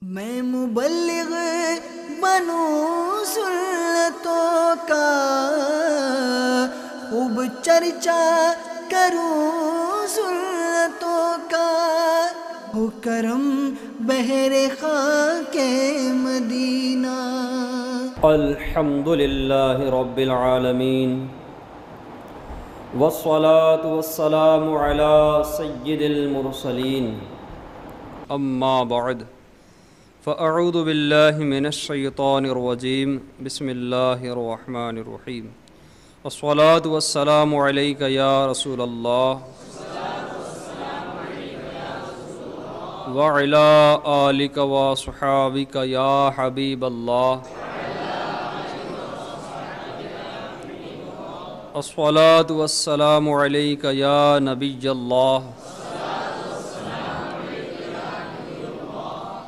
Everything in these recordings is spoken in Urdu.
میں مبلغ بنوں سنتوں کا، خوب چرچا کروں سنتوں کا، ہو کرم بہر خاک مدینہ۔ الحمد للہ رب العالمین، والصلاة والسلام علی سید المرسلین، اما بعد فاعوذ باللہ من الشیطان الرجیم، بسم اللہ الرحمن الرحیم۔ الصلاة والسلام علیک یا رسول اللہ وعلی آلک وصحابک یا حبیب اللہ۔ الصلاة والسلام علیک یا نبی اللہ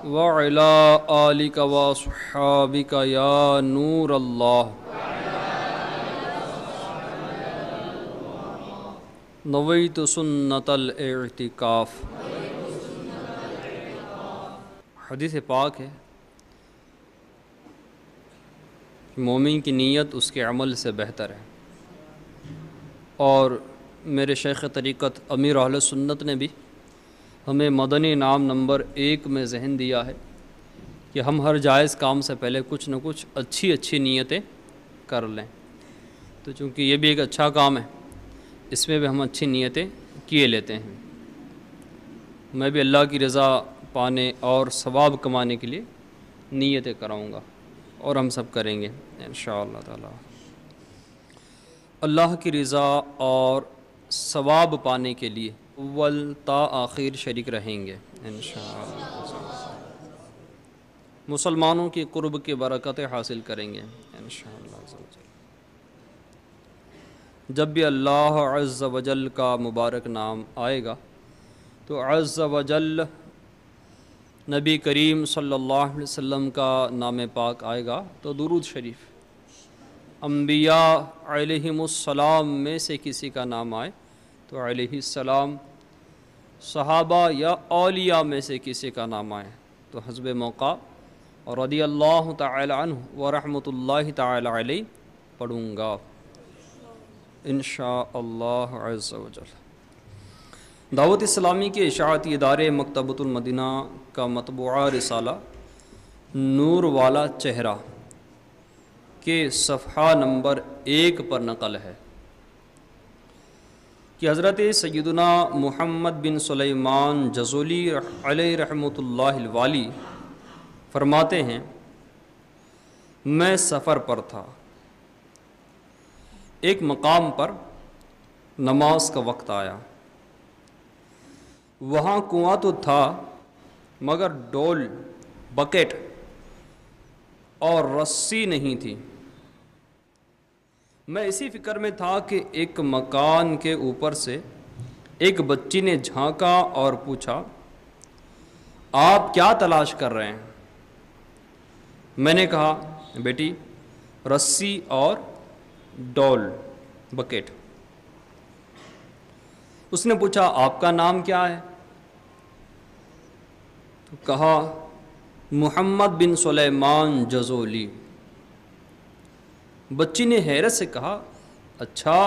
وعلی آلک وصحابک یا نور اللہ۔ نویت سنت الاعتکاف۔ حدیث پاک ہے، مومن کی نیت اس کے عمل سے بہتر ہے، اور میرے شیخ طریقت امیر اہل سنت نے بھی ہمیں مدنی انعام نمبر 1 میں ذہن دیا ہے کہ ہم ہر جائز کام سے پہلے کچھ نہ کچھ اچھی نیتیں کر لیں۔ تو چونکہ یہ بھی ایک اچھا کام ہے، اس میں بھی ہم اچھی نیتیں کیے لیتے ہیں۔ میں بھی اللہ کی رضا پانے اور ثواب کمانے کے لیے نیتیں کراؤں گا، اور ہم سب کریں گے انشاءاللہ تعالی۔ اللہ کی رضا اور ثواب پانے کے لیے اول تا آخر شریک رہیں گے انشاءاللہ۔ مسلمانوں کی قرب کی برکتیں حاصل کریں گے انشاءاللہ۔ جب بھی اللہ عز و جل کا مبارک نام آئے گا تو عز و جل نبی کریم صلی اللہ علیہ وسلم کا نام پاک آئے گا تو درود شریف، انبیاء علیہم السلام میں سے کسی کا نام آئے تو علیہ السلام، صحابہ یا اولیاء میں سے کسی کا نام آئے تو حسب موقع رضی اللہ تعالی عنہ ورحمۃ اللہ تعالی علیہ پڑھوں گا انشاءاللہ عز و جل۔ دعوت اسلامی کے اشاعتی ادارے مکتبۃ المدینہ کا مطبوعہ رسالہ نور والا چہرہ کے صفحہ نمبر 1 پر نقل ہے کہ حضرت سیدنا محمد بن سلیمان جزولی علیہ رحمۃ اللہ الوالی فرماتے ہیں، میں سفر پر تھا، ایک مقام پر نماز کا وقت آیا، وہاں کنواں تو تھا مگر ڈول، بکیٹ اور رسی نہیں تھی۔ میں اسی فکر میں تھا کہ ایک مکان کے اوپر سے ایک بچی نے جھانکا اور پوچھا، آپ کیا تلاش کر رہے ہیں؟ میں نے کہا، بیٹی رسی اور ڈول، بکیٹ۔ اس نے پوچھا، آپ کا نام کیا ہے؟ تو کہا، محمد بن سلیمان جزولی۔ بچی نے حیرت سے کہا، اچھا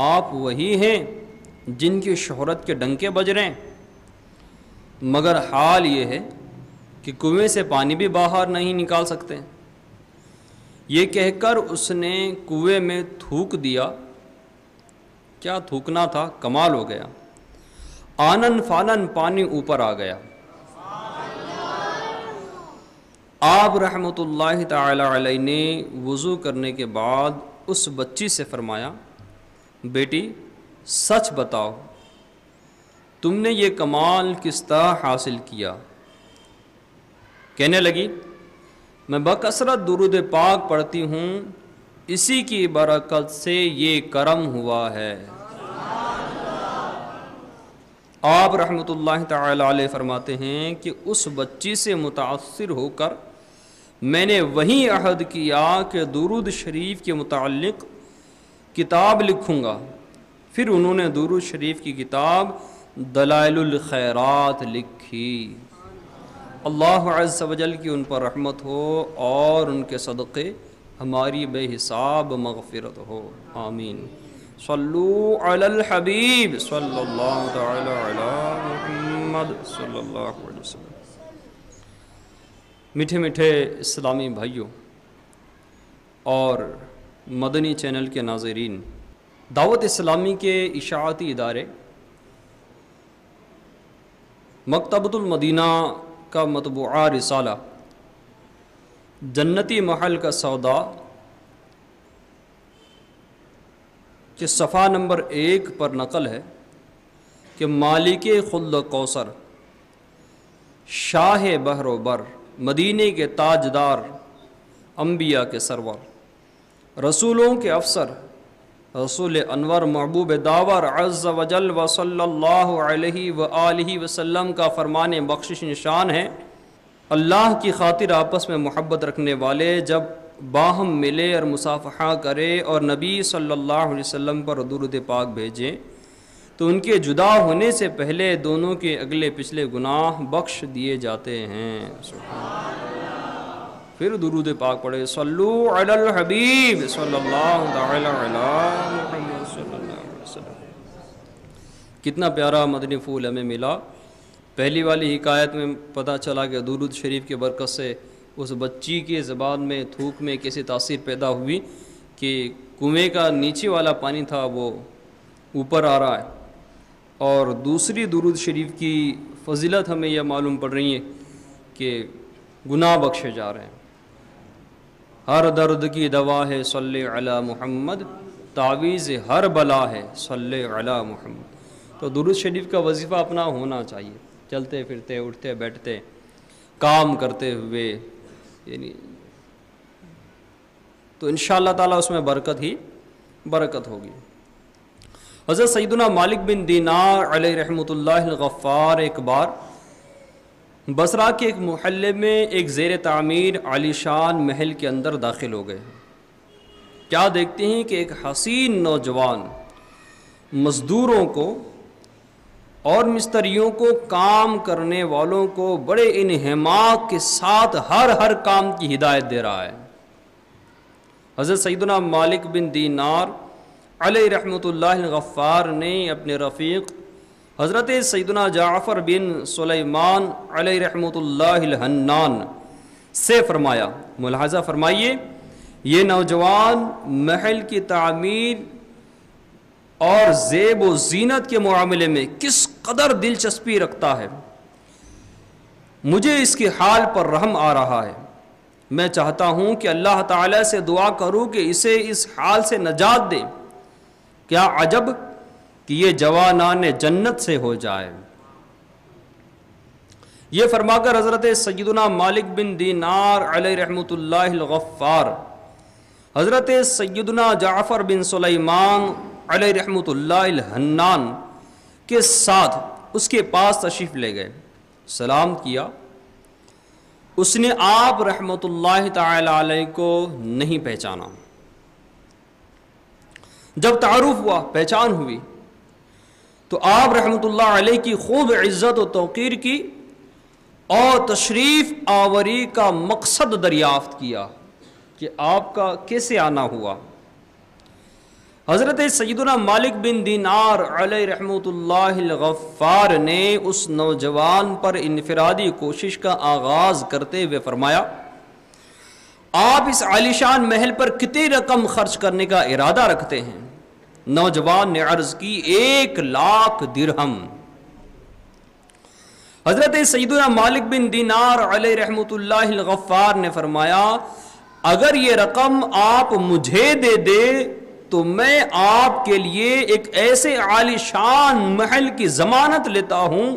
آپ وہی ہیں جن کی شہرت کے ڈنکے بج رہے ہیں، مگر حال یہ ہے کہ کنویں سے پانی بھی باہر نہیں نکال سکتے۔ یہ کہہ کر اس نے کنویں میں تھوک دیا۔ کیا تھوکنا تھا، کمال ہو گیا، آنن فانن پانی اوپر آ گیا۔ آپ رحمۃ اللہ تعالی علیہ نے وضو کرنے کے بعد اس بچی سے فرمایا، بیٹی سچ بتاؤ، تم نے یہ کمال کس طرح حاصل کیا؟ کہنے لگی، میں بکثرت درود پاک پڑھتی ہوں، اسی کی برکت سے یہ کرم ہوا ہے۔ آپ رحمۃ اللہ تعالی علیہ فرماتے ہیں کہ اس بچی سے متاثر ہو کر میں نے وہیں عہد کیا کہ درود شریف کے متعلق کتاب لکھوں گا۔ پھر انہوں نے درود شریف کی کتاب دلائل الخیرات لکھی۔ اللہ عز و جل کی ان پر رحمت ہو اور ان کے صدقے ہماری بے حساب مغفرت ہو، آمین۔ صلو علی الحبیب صلی اللہ تعالی علی محمد صلی اللہ علیہ وسلم۔ میٹھے میٹھے اسلامی بھائیوں اور مدنی چینل کے ناظرین، دعوت اسلامی کے اشاعتی ادارے مکتبۃ المدینہ کا مطبوعہ رسالہ جنتی محل کا سودا کے صفحہ نمبر 1 پر نقل ہے کہ مالک خلد کوثر، شاہ بحر و بر، مدینے کے تاجدار، انبیاء کے سرور، رسولوں کے افسر، رسول انور، محبوب داور عز و جل و صلی اللہ علیہ وآلہ وسلم کا فرمان بخشش نشان ہے، اللہ کی خاطر آپس میں محبت رکھنے والے جب باہم ملے اور مصافحہ کرے اور نبی صلی اللہ علیہ وسلم پر درود پاک بھیجیں تو ان کے جدا ہونے سے پہلے دونوں کے اگلے پچھلے گناہ بخش دیے جاتے ہیں۔ پھر درود پاک پڑھے، صلو علی الحبیب صلی اللہ تعالی علی محمد صلی اللہ علیہ وسلم۔ کتنا پیارا مدنی پھول ہمیں ملا۔ پہلی والی حکایت میں پتہ چلا کہ درود شریف کی برکت سے اس بچی کی زبان میں، تھوک میں کیسی تاثیر پیدا ہوئی کہ کنویں کا نیچے والا پانی تھا وہ اوپر آ رہا ہے۔ اور دوسری درود شریف کی فضیلت ہمیں یہ معلوم پڑ رہی ہے کہ گناہ بخشے جا رہے ہیں۔ ہر درد کی دوا ہے صلی علی محمد، تعویذ ہر بلا ہے صلی علی محمد۔ تو درود شریف کا وظیفہ اپنا ہونا چاہیے، چلتے پھرتے، اٹھتے بیٹھتے، کام کرتے ہوئے، یعنی تو انشاءاللہ تعالیٰ اس میں برکت ہی برکت ہوگی۔ حضرت سیدنا مالک بن دینار علیہ رحمۃ اللہ الغفار ایک بار بصرہ کے ایک محلے میں ایک زیر تعمیر عالی شان محل کے اندر داخل ہو گئے۔ کیا دیکھتے ہیں کہ ایک حسین نوجوان مزدوروں کو اور مستریوں کو، کام کرنے والوں کو بڑے انہماک کے ساتھ ہر کام کی ہدایت دے رہا ہے۔ حضرت سیدنا مالک بن دینار علیہ رحمۃ اللہ الغفار نے اپنے رفیق حضرت سیدنا جعفر بن سلیمان علیہ رحمۃ اللہ الحنان سے فرمایا، ملاحظہ فرمائیے، یہ نوجوان محل کی تعمیر اور زیب و زینت کے معاملے میں کس قدر دلچسپی رکھتا ہے، مجھے اس کے حال پر رحم آ رہا ہے۔ میں چاہتا ہوں کہ اللہ تعالیٰ سے دعا کروں کہ اسے اس حال سے نجات دے۔ کیا عجب کہ یہ جوانان جنت سے ہو جائے۔ یہ فرما کر حضرت سیدنا مالک بن دینار علیہ رحمۃ اللہ الغفار حضرت سیدنا جعفر بن سلیمان علیہ رحمۃ اللہ الحنان کے ساتھ اس کے پاس تشریف لے گئے، سلام کیا۔ اس نے آپ رحمۃ اللہ تعالی علیہ کو نہیں پہچانا۔ جب تعارف ہوا، پہچان ہوئی، تو آپ رحمۃ اللہ علیہ کی خوب عزت و توقیر کی اور تشریف آوری کا مقصد دریافت کیا کہ آپ کا کیسے آنا ہوا۔ حضرت سیدنا مالک بن دینار علیہ رحمۃ اللہ الغفار نے اس نوجوان پر انفرادی کوشش کا آغاز کرتے ہوئے فرمایا، آپ اس عالیشان محل پر کتنی رقم خرچ کرنے کا ارادہ رکھتے ہیں؟ نوجوان نے عرض کی 1,00,000 درہم۔ حضرت سیدنا مالک بن دینار علیہ رحمۃ اللہ الغفار نے فرمایا، اگر یہ رقم آپ مجھے دے دے تو میں آپ کے لیے ایک ایسے عالی شان محل کی ضمانت لیتا ہوں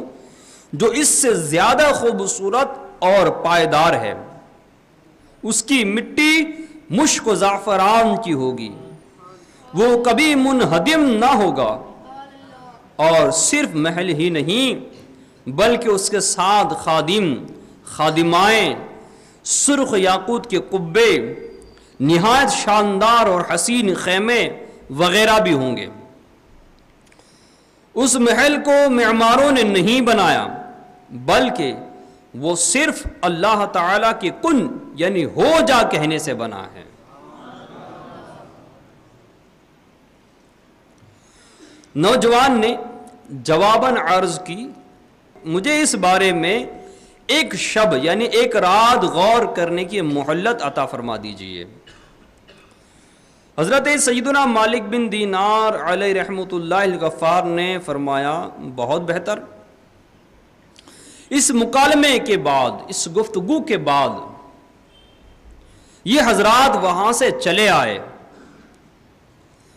جو اس سے زیادہ خوبصورت اور پائیدار ہے۔ اس کی مٹی مشک و زعفران کی ہوگی، وہ کبھی منہدم نہ ہوگا، اور صرف محل ہی نہیں بلکہ اس کے ساتھ خادم، خادمائیں، سرخ یاقوت کے قبے، نہایت شاندار اور حسین خیمے وغیرہ بھی ہوں گے۔ اس محل کو معماروں نے نہیں بنایا بلکہ وہ صرف اللہ تعالیٰ کے کن یعنی ہو جا کہنے سے بنا ہے۔ نوجوان نے جواباً عرض کی مجھے اس بارے میں ایک شب یعنی ایک رات غور کرنے کی مہلت عطا فرما دیجئے۔ حضرت سیدنا مالک بن دینار علیہ رحمۃ اللہ الغفار نے فرمایا بہت بہتر۔ اس مکالمے کے بعد، اس گفتگو کے بعد یہ حضرات وہاں سے چلے آئے۔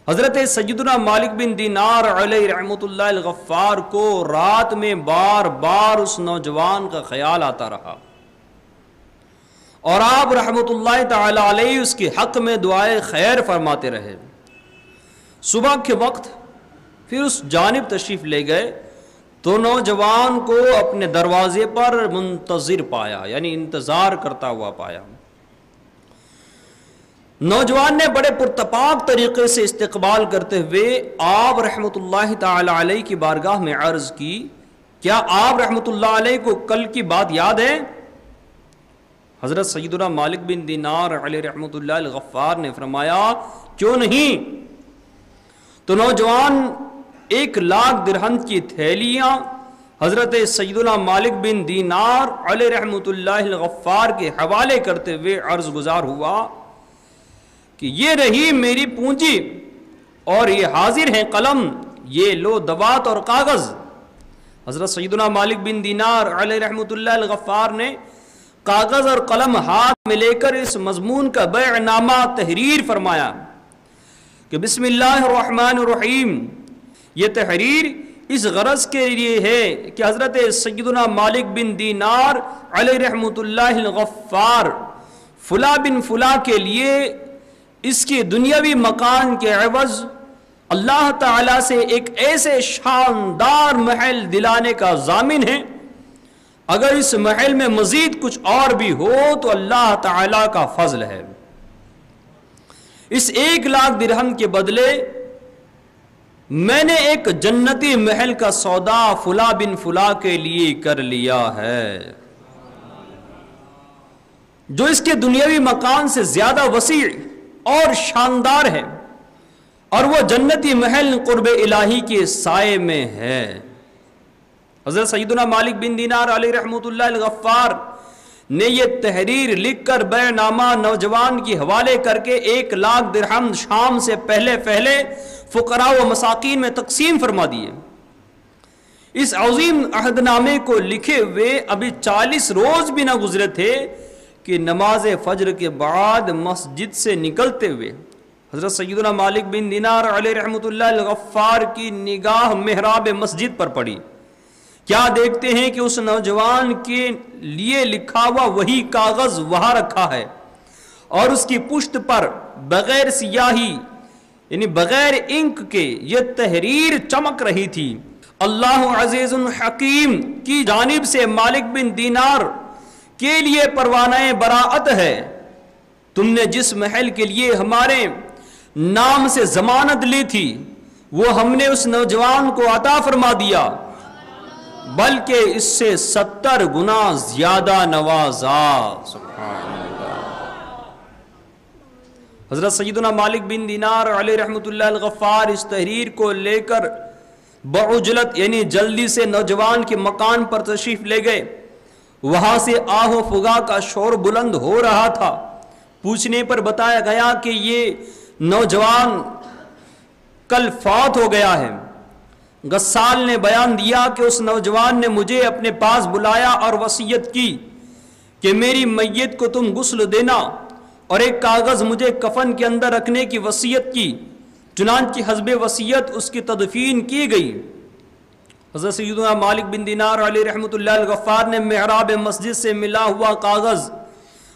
حضرت سیدنا مالک بن دینار علیہ رحمۃ اللہ الغفار کو رات میں بار بار اس نوجوان کا خیال آتا رہا، اور آپ رحمۃ اللہ تعالی علیہ اس کے حق میں دعائے خیر فرماتے رہے۔ صبح کے وقت پھر اس جانب تشریف لے گئے تو نوجوان کو اپنے دروازے پر منتظر پایا، یعنی انتظار کرتا ہوا پایا۔ نوجوان نے بڑے پرتپاک طریقے سے استقبال کرتے ہوئے آپ رحمۃ اللہ تعالی علیہ کی بارگاہ میں عرض کی، کیا آپ رحمۃ اللہ علیہ کو کل کی بات یاد ہے؟ حضرت سیدنا مالک بن دینار علیہ رحمۃ اللہ الغفار نے فرمایا کیوں نہیں؟ تو نوجوان 1,00,000 درہم کی تھیلیاں حضرت سیدنا مالک بن دینار علیہ رحمۃ اللہ الغفار کے حوالے کرتے ہوئے عرض گزار ہوا کہ یہ رہی میری پونجی، اور یہ حاضر ہیں قلم، یہ لو دوات اور کاغذ۔ حضرت سیدنا مالک بن دینار علیہ رحمۃ اللہ الغفار نے کاغذ اور قلم ہاتھ میں لے کر اس مضمون کا بیع نامہ تحریر فرمایا کہ بسم اللہ الرحمن الرحیم۔ یہ تحریر اس غرض کے لیے ہے کہ حضرت سیدنا مالک بن دینار علیہ رحمۃ اللہ الغفار فلاں بن فلاں کے لیے اس کے دنیاوی مکان کے عوض اللہ تعالیٰ سے ایک ایسے شاندار محل دلانے کا ضامن ہے، اگر اس محل میں مزید کچھ اور بھی ہو تو اللہ تعالیٰ کا فضل ہے۔ اس 1,00,000 درہم کے بدلے میں نے ایک جنتی محل کا سودا فلاں بن فلاں کے لیے کر لیا ہے، جو اس کے دنیاوی مکان سے زیادہ وسیع اور شاندار ہے، اور وہ جنتی محل قرب الہی کے سائے میں ہے۔ حضرت سیدنا مالک بن دینار علیہ رحمۃ اللہ الغفار نے یہ تحریر لکھ کر بیع نامہ نوجوان کی حوالے کر کے 1,00,000 درہم شام سے پہلے فقراء و مساکین میں تقسیم فرما دیے۔ اس عظیم عہد نامے کو لکھے ہوئے ابھی 40 روز بھی نہ گزرے تھے کہ نماز فجر کے بعد مسجد سے نکلتے ہوئے حضرت سیدنا مالک بن دینار علیہ رحمۃ اللہ الغفار کی نگاہ محراب مسجد پر پڑی۔ کیا دیکھتے ہیں کہ اس نوجوان کے لیے لکھا ہوا وہی کاغذ وہاں رکھا ہے، اور اس کی پشت پر بغیر سیاہی یعنی بغیر انک کے یہ تحریر چمک رہی تھی، اللہ عزیز حکیم کی جانب سے مالک بن دینار کے لیے پروانہ براعت ہے، تم نے جس محل کے لیے ہمارے نام سے ضمانت لی تھی وہ ہم نے اس نوجوان کو عطا فرما دیا، بلکہ اس سے 70 گنا زیادہ نوازا۔ سبحان اللہ۔ حضرت سیدنا مالک بن دینار علیہ رحمۃ اللہ الغفار اس تحریر کو لے کر بعجلت یعنی جلدی سے نوجوان کے مکان پر تشریف لے گئے۔ وہاں سے آہ و فغاں کا شور بلند ہو رہا تھا۔ پوچھنے پر بتایا گیا کہ یہ نوجوان کل فوت ہو گیا ہے۔ غسال نے بیان دیا کہ اس نوجوان نے مجھے اپنے پاس بلایا اور وصیت کی کہ میری میت کو تم غسل دینا، اور ایک کاغذ مجھے کفن کے اندر رکھنے کی وصیت کی۔ چنانچہ حسب وصیت اس کی تدفین کی گئی۔ حضرت سیدنا مالک بن دینار علیہ رحمۃ اللہ الغفار نے محراب مسجد سے ملا ہوا کاغذ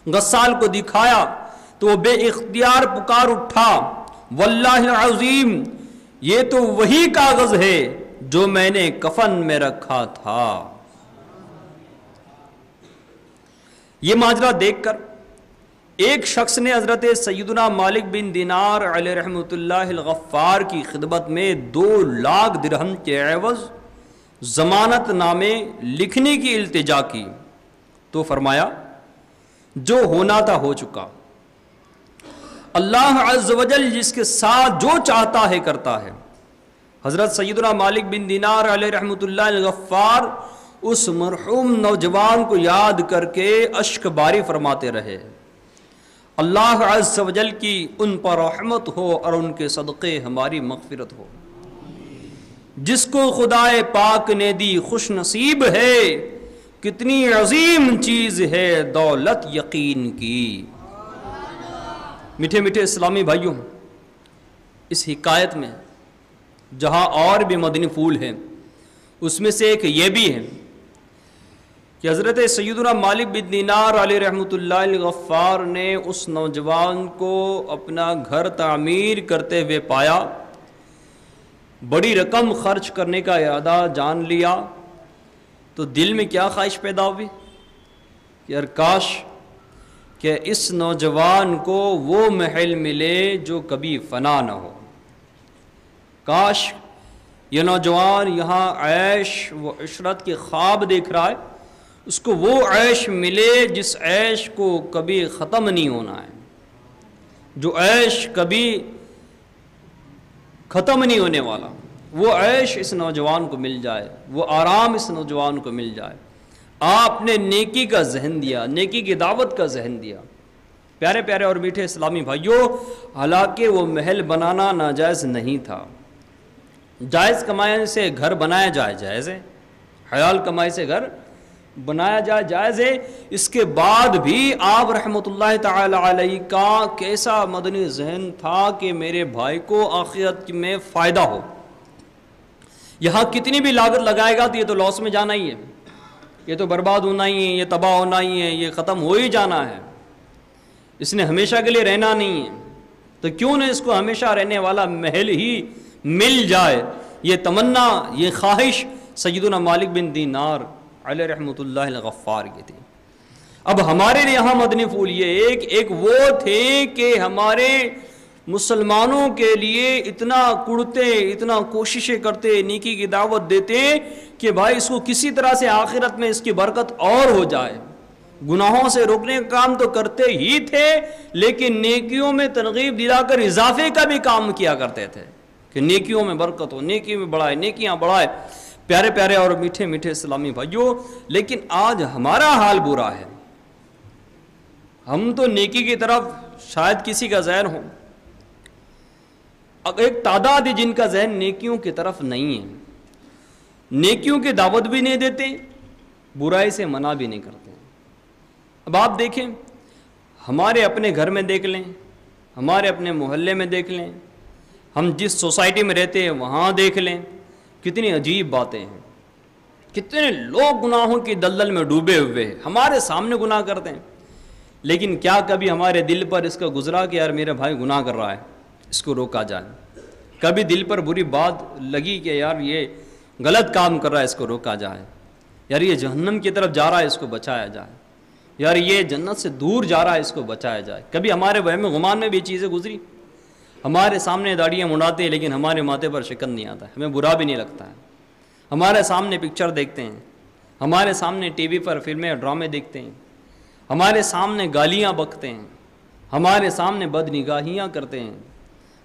غسال کو دکھایا تو وہ بے اختیار پکار اٹھا، واللہ العظیم یہ تو وہی کاغذ ہے جو میں نے کفن میں رکھا تھا۔ یہ ماجرا دیکھ کر ایک شخص نے حضرت سیدنا مالک بن دینار علیہ رحمۃ اللہ الغفار کی خدمت میں 2,00,000 درہم کے عوض ضمانت نامے لکھنے کی التجا کی، تو فرمایا جو ہونا تھا ہو چکا، اللہ عز و جل جس کے ساتھ جو چاہتا ہے کرتا ہے۔ حضرت سیدنا مالک بن دینار علیہ رحمۃ اللہ الغفار اس مرحوم نوجوان کو یاد کر کے اشک باری فرماتے رہے، اللہ عز و جل کی ان پر رحمت ہو اور ان کے صدقے ہماری مغفرت ہو۔ جس کو خدائے پاک نے دی خوش نصیب ہے، کتنی عظیم چیز ہے دولت یقین کی۔ میٹھے میٹھے اسلامی بھائیوں، اس حکایت میں جہاں اور بھی مدنی پھول ہیں، اس میں سے ایک یہ بھی ہے کہ حضرت سیدنا مالک بن دینار علیہ رحمۃ اللہ الغفار نے اس نوجوان کو اپنا گھر تعمیر کرتے ہوئے پایا، بڑی رقم خرچ کرنے کا ارادہ جان لیا، تو دل میں کیا خواہش پیدا ہوئی کہ یار کاش کہ اس نوجوان کو وہ محل ملے جو کبھی فنا نہ ہو، کاش یہ نوجوان یہاں عیش و عشرت کے خواب دیکھ رہا ہے، اس کو وہ عیش ملے جس عیش کو کبھی ختم نہیں ہونا ہے، جو عیش کبھی ختم نہیں ہونے والا، وہ عیش اس نوجوان کو مل جائے، وہ آرام اس نوجوان کو مل جائے۔ آپ نے نیکی کا ذہن دیا، نیکی کی دعوت کا ذہن دیا۔ پیارے پیارے اور میٹھے اسلامی بھائیوں، حالانکہ وہ محل بنانا ناجائز نہیں تھا، جائز کمائی سے گھر بنایا جائے جائز ہے، حلال کمائی سے گھر بنایا جائے جائز ہے، اس کے بعد بھی آپ رحمۃ اللہ تعالی علیہ کا کیسا مدنی ذہن تھا کہ میرے بھائی کو آخرت میں فائدہ ہو۔ یہاں کتنی بھی لاگت لگائے گا تو یہ تو لاس میں جانا ہی ہے، یہ تو برباد ہونا ہی ہے، یہ تباہ ہونا ہی ہے، یہ ختم ہو ہی جانا ہے، اس نے ہمیشہ کے لیے رہنا نہیں ہے، تو کیوں نہ اس کو ہمیشہ رہنے والا محل ہی مل جائے۔ یہ تمنا، یہ خواہش سیدنا مالک بن دینار علیہ رحمۃ اللہ الغفار کی تھی۔ اب ہمارے یہاں مدنی پھول یہ ایک وہ تھے کہ ہمارے مسلمانوں کے لیے اتنا کڑتے، اتنا کوششیں کرتے، نیکی کی دعوت دیتے کہ بھائی اس کو کسی طرح سے آخرت میں اس کی برکت اور ہو جائے۔ گناہوں سے روکنے کا کام تو کرتے ہی تھے، لیکن نیکیوں میں ترغیب دلا کر اضافے کا بھی کام کیا کرتے تھے کہ نیکیوں میں برکت ہو، نیکی میں بڑھائے، نیکیاں بڑھائے۔ پیارے پیارے اور میٹھے میٹھے اسلامی بھائیوں، لیکن آج ہمارا حال برا ہے، ہم تو نیکی کی طرف شاید کسی کا ذہن ہو، ایک تعداد ہے جن کا ذہن نیکیوں کی طرف نہیں ہے، نیکیوں کی دعوت بھی نہیں دیتے، برائی سے منع بھی نہیں کرتے۔ اب آپ دیکھیں، ہمارے اپنے گھر میں دیکھ لیں، ہمارے اپنے محلے میں دیکھ لیں، ہم جس سوسائٹی میں رہتے ہیں وہاں دیکھ لیں، کتنی عجیب باتیں ہیں، کتنے لوگ گناہوں کی دلدل میں ڈوبے ہوئے ہیں، ہمارے سامنے گناہ کرتے ہیں، لیکن کیا کبھی ہمارے دل پر اس کا گزرا کہ یار میرا بھائی گناہ کر رہا ہے، اس کو روکا جائے؟ کبھی دل پر بری بات لگی کہ یار یہ غلط کام کر رہا ہے، اس کو روکا جائے؟ یار یہ جہنم کی طرف جا رہا ہے، اس کو بچایا جائے؟ یار یہ جنت سے دور جا رہا ہے، اس کو بچایا جائے؟ کبھی ہمارے وہم گمان میں بھی یہ چیزیں گزری؟ ہمارے سامنے داڑیاں منڈاتے ہیں لیکن ہمارے ماتھے پر شکن نہیں آتا ہے، ہمیں برا بھی نہیں لگتا ہے، ہمارے سامنے پکچر دیکھتے ہیں، ہمارے سامنے ٹی وی پر فلمیں اور ڈرامے دیکھتے ہیں، ہمارے سامنے گالیاں بکتے ہیں، ہمارے سامنے بد نگاہیاں کرتے ہیں،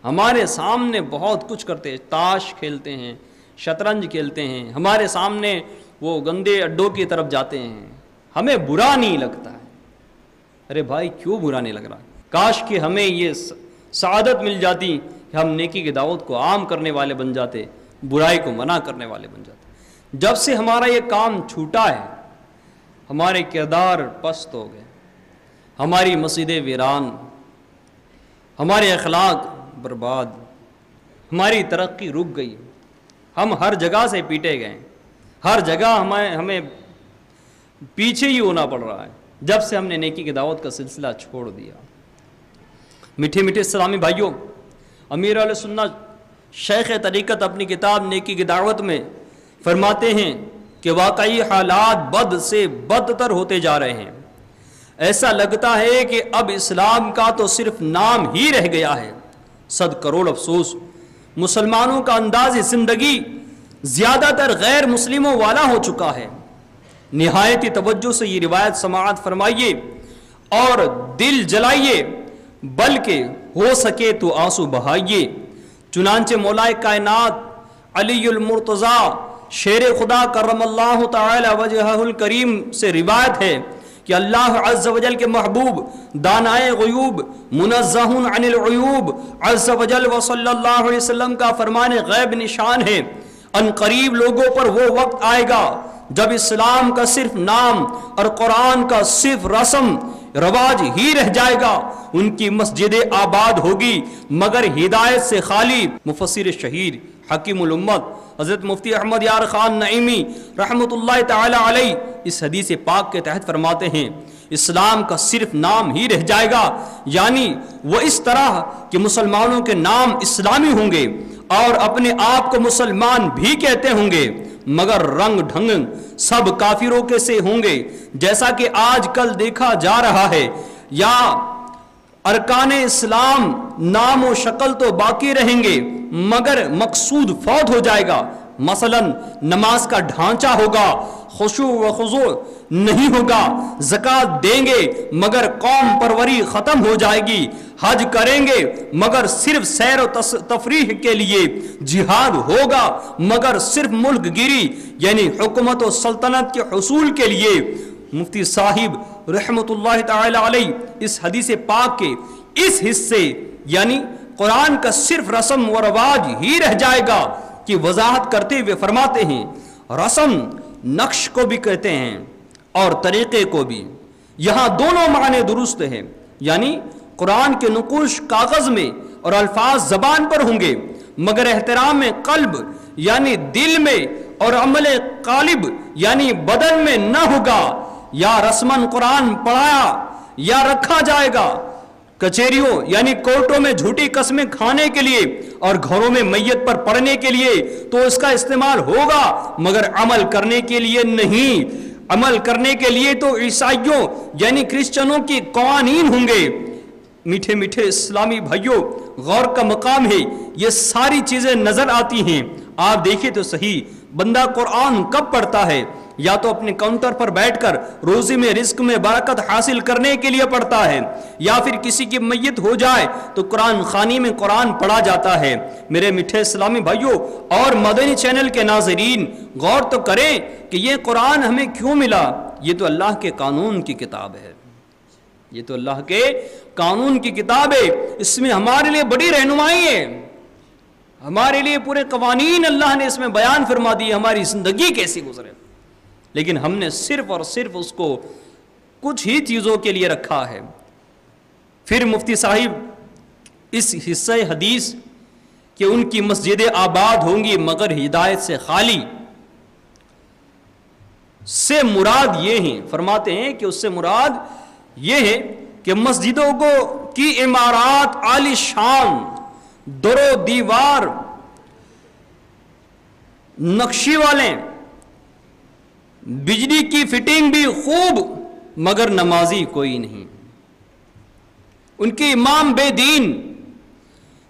ہمارے سامنے بہت کچھ کرتے ہیں، تاش کھیلتے ہیں، شطرنج کھیلتے ہیں، ہمارے سامنے وہ گندے اڈوں کی طرف جاتے ہیں، ہمیں برا نہیں لگتا ہے۔ ارے بھائی کیوں برا نہیں لگ رہا؟ کاش کہ ہمیں یہ سعادت مل جاتی کہ ہم نیکی کی دعوت کو عام کرنے والے بن جاتے، برائی کو منع کرنے والے بن جاتے۔ جب سے ہمارا یہ کام چھوٹا ہے، ہمارے کردار پست ہو گئے، ہماری مسجدیں ویران، ہمارے اخلاق برباد، ہماری ترقی رک گئی، ہم ہر جگہ سے پیٹے گئے، ہر جگہ ہمیں پیچھے ہی ہونا پڑ رہا ہے جب سے ہم نے نیکی کی دعوت کا سلسلہ چھوڑ دیا۔ میٹھے میٹھے اسلامی بھائیوں، امیر اہل سنت شیخ طریقت اپنی کتاب نیکی کی دعوت میں فرماتے ہیں کہ واقعی حالات بد سے بدتر ہوتے جا رہے ہیں، ایسا لگتا ہے کہ اب اسلام کا تو صرف نام ہی رہ گیا ہے۔ 100 کروڑ افسوس، مسلمانوں کا انداز زندگی زیادہ تر غیر مسلموں والا ہو چکا ہے۔ نہایت توجہ سے یہ روایت سماعت فرمائیے اور دل جلائیے، بلکہ ہو سکے تو آنسو بہائیے۔ چنانچہ مولائے کائنات علی المرتضیٰ شیر خدا کرم اللہ تعالی وجہہ الکریم سے روایت ہے کہ اللہ عز و جل کے محبوب دانائے غیوب منزہ عن العیوب عز و جل و صلی اللہ علیہ وسلم کا فرمان غیب نشان ہے، ان قریب لوگوں پر وہ وقت آئے گا جب اسلام کا صرف نام اور قرآن کا صرف رسم رواج ہی رہ جائے گا، ان کی مسجدیں آباد ہوگی مگر ہدایت سے خالی۔ مفسر شہیر حکیم الامت حضرت مفتی احمد یار خان نعیمی رحمۃ اللہ تعالی علیہ اس حدیث پاک کے تحت فرماتے ہیں اسلام کا صرف نام ہی رہ جائے گا، یعنی وہ اس طرح کہ مسلمانوں کے نام اسلامی ہوں گے اور اپنے آپ کو مسلمان بھی کہتے ہوں گے، مگر رنگ ڈھنگ سب کافروں کے سے ہوں گے، جیسا کہ آج کل دیکھا جا رہا ہے، یا ارکان اسلام نام و شکل تو باقی رہیں گے مگر مقصود فوت ہو جائے گا۔ مثلا نماز کا ڈھانچہ ہوگا، خشوع و خضوع نہیں ہوگا، زکوٰۃ دیں گے مگر قوم پروری ختم ہو جائے گی، حج کریں گے مگر صرف سیر و تفریح کے لیے، جہاد ہوگا مگر صرف ملک گیری یعنی حکومت و سلطنت کے حصول کے لیے۔ مفتی صاحب رحمۃ اللہ تعالی علیہ اس حدیث پاک کے اس حصے یعنی قرآن کا صرف رسم و رواج ہی رہ جائے گا کی وضاحت کرتے ہوئے فرماتے ہیں رسم نقش کو بھی کہتے ہیں اور طریقے کو بھی، یہاں دونوں معنی درست ہیں، یعنی قرآن کے نقوش کاغذ میں اور الفاظ زبان پر ہوں گے مگر احترام قلب یعنی دل میں اور عمل قالب یعنی بدن میں نہ ہوگا۔ یا رسمن قرآن پڑھایا یا رکھا جائے گا کچہریوں یعنی کورٹوں میں جھوٹی قسمیں کھانے کے لیے اور گھروں میں میت پر پڑھنے کے لیے تو اس کا استعمال ہوگا مگر عمل کرنے کے لیے نہیں۔ عمل کرنے کے لیے تو عیسائیوں یعنی کرسچنوں کی قوانین ہوں گے۔ میٹھے میٹھے اسلامی بھائیوں، غور کا مقام ہے، یہ ساری چیزیں نظر آتی ہیں۔ آپ دیکھیں تو صحیح، بندہ قرآن کب پڑھتا ہے؟ یا تو اپنے کاؤنٹر پر بیٹھ کر روزی میں رزق میں برکت حاصل کرنے کے لیے پڑھتا ہے، یا پھر کسی کی میت ہو جائے تو قرآن خوانی میں قرآن پڑھا جاتا ہے۔ میرے میٹھے اسلامی بھائیوں اور مدنی چینل کے ناظرین، غور تو کریں کہ یہ قرآن ہمیں کیوں ملا؟ یہ تو اللہ کے قانون کی کتاب ہے، یہ تو اللہ کے قانون کی کتاب ہے، اس میں ہمارے لیے بڑی رہنمائی ہے، ہمارے لیے پورے قوانین اللہ نے اس میں بیان فرما دی، ہماری زندگی کیسی گزرے، لیکن ہم نے صرف اور صرف اس کو کچھ ہی چیزوں کے لیے رکھا ہے۔ پھر مفتی صاحب اس حصہ حدیث کہ ان کی مسجدیں آباد ہوں گی مگر ہدایت سے خالی سے مراد یہ ہیں، فرماتے ہیں کہ اس سے مراد یہ ہے کہ مسجدوں کو کی عمارات عالی شان، در و دیوار نقشی والے، بجلی کی فٹنگ بھی خوب مگر نمازی کوئی نہیں، ان کے امام بے دین،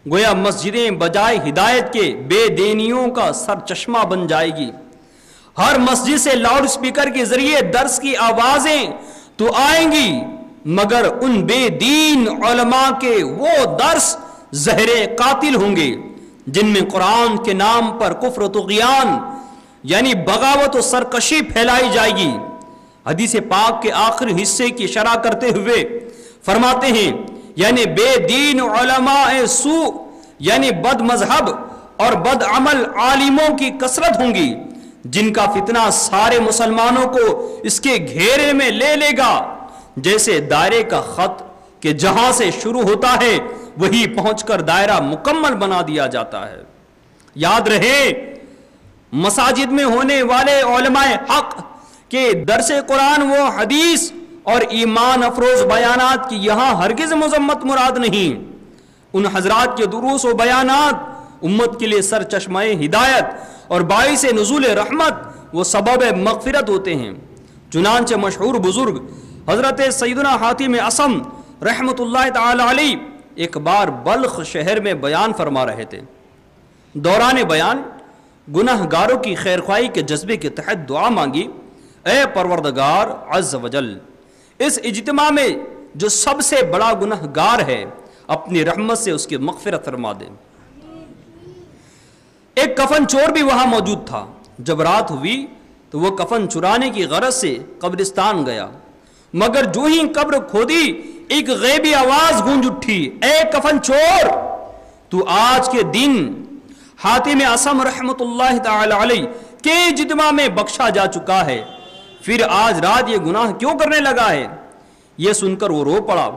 گویا مسجدیں بجائے ہدایت کے بے دینیوں کا سر چشمہ بن جائے گی۔ ہر مسجد سے لاؤڈ سپیکر کے ذریعے درس کی آوازیں تو آئیں گی مگر ان بے دین علماء کے وہ درس زہر قاتل ہوں گے جن میں قرآن کے نام پر کفر و طغیان یعنی بغاوت و سرکشی پھیلائی جائے گی۔ حدیث پاک کے آخر حصے کی شرح کرتے ہوئے فرماتے ہیں یعنی بے دین علماء سوء یعنی بد مذہب اور بد عمل عالموں کی کثرت ہوں گی جن کا فتنہ سارے مسلمانوں کو اس کے گھیرے میں لے لے گا، جیسے دائرے کا خط کہ جہاں سے شروع ہوتا ہے وہی پہنچ کر دائرہ مکمل بنا دیا جاتا ہے۔ یاد رہے مساجد میں ہونے والے علماء حق کے درس قرآن و حدیث اور ایمان افروز بیانات کی یہاں ہرگز مذمت مراد نہیں، ان حضرات کے دروس و بیانات امت کے لیے سر چشمہ ہدایت اور باعث نزول رحمت و سبب مغفرت ہوتے ہیں۔ چنانچہ مشہور بزرگ حضرت سیدنا حاتم اصم رحمت اللہ تعالی علیہ ایک بار بلخ شہر میں بیان فرما رہے تھے۔ دوران بیان گناہ گاروں کی خیر خواہی کے جذبے کے تحت دعا مانگی، اے پروردگار عز وجل اس اجتماع میں جو سب سے بڑا گنہگار ہے اپنی رحمت سے اس کی مغفرت فرما دے۔ ایک کفن چور بھی وہاں موجود تھا۔ جب رات ہوئی تو وہ کفن چرانے کی غرض سے قبرستان گیا، مگر جو ہی قبر کھودی ایک غیبی آواز گونج اٹھی، اے کفن چور، تو آج کے دن حاتم اصم رحمت اللہ تعالی علیہ کے اجتماع میں بخشا جا چکا ہے، پھر آج رات یہ گناہ کیوں کرنے لگا ہے؟ یہ سن کر وہ رو پڑا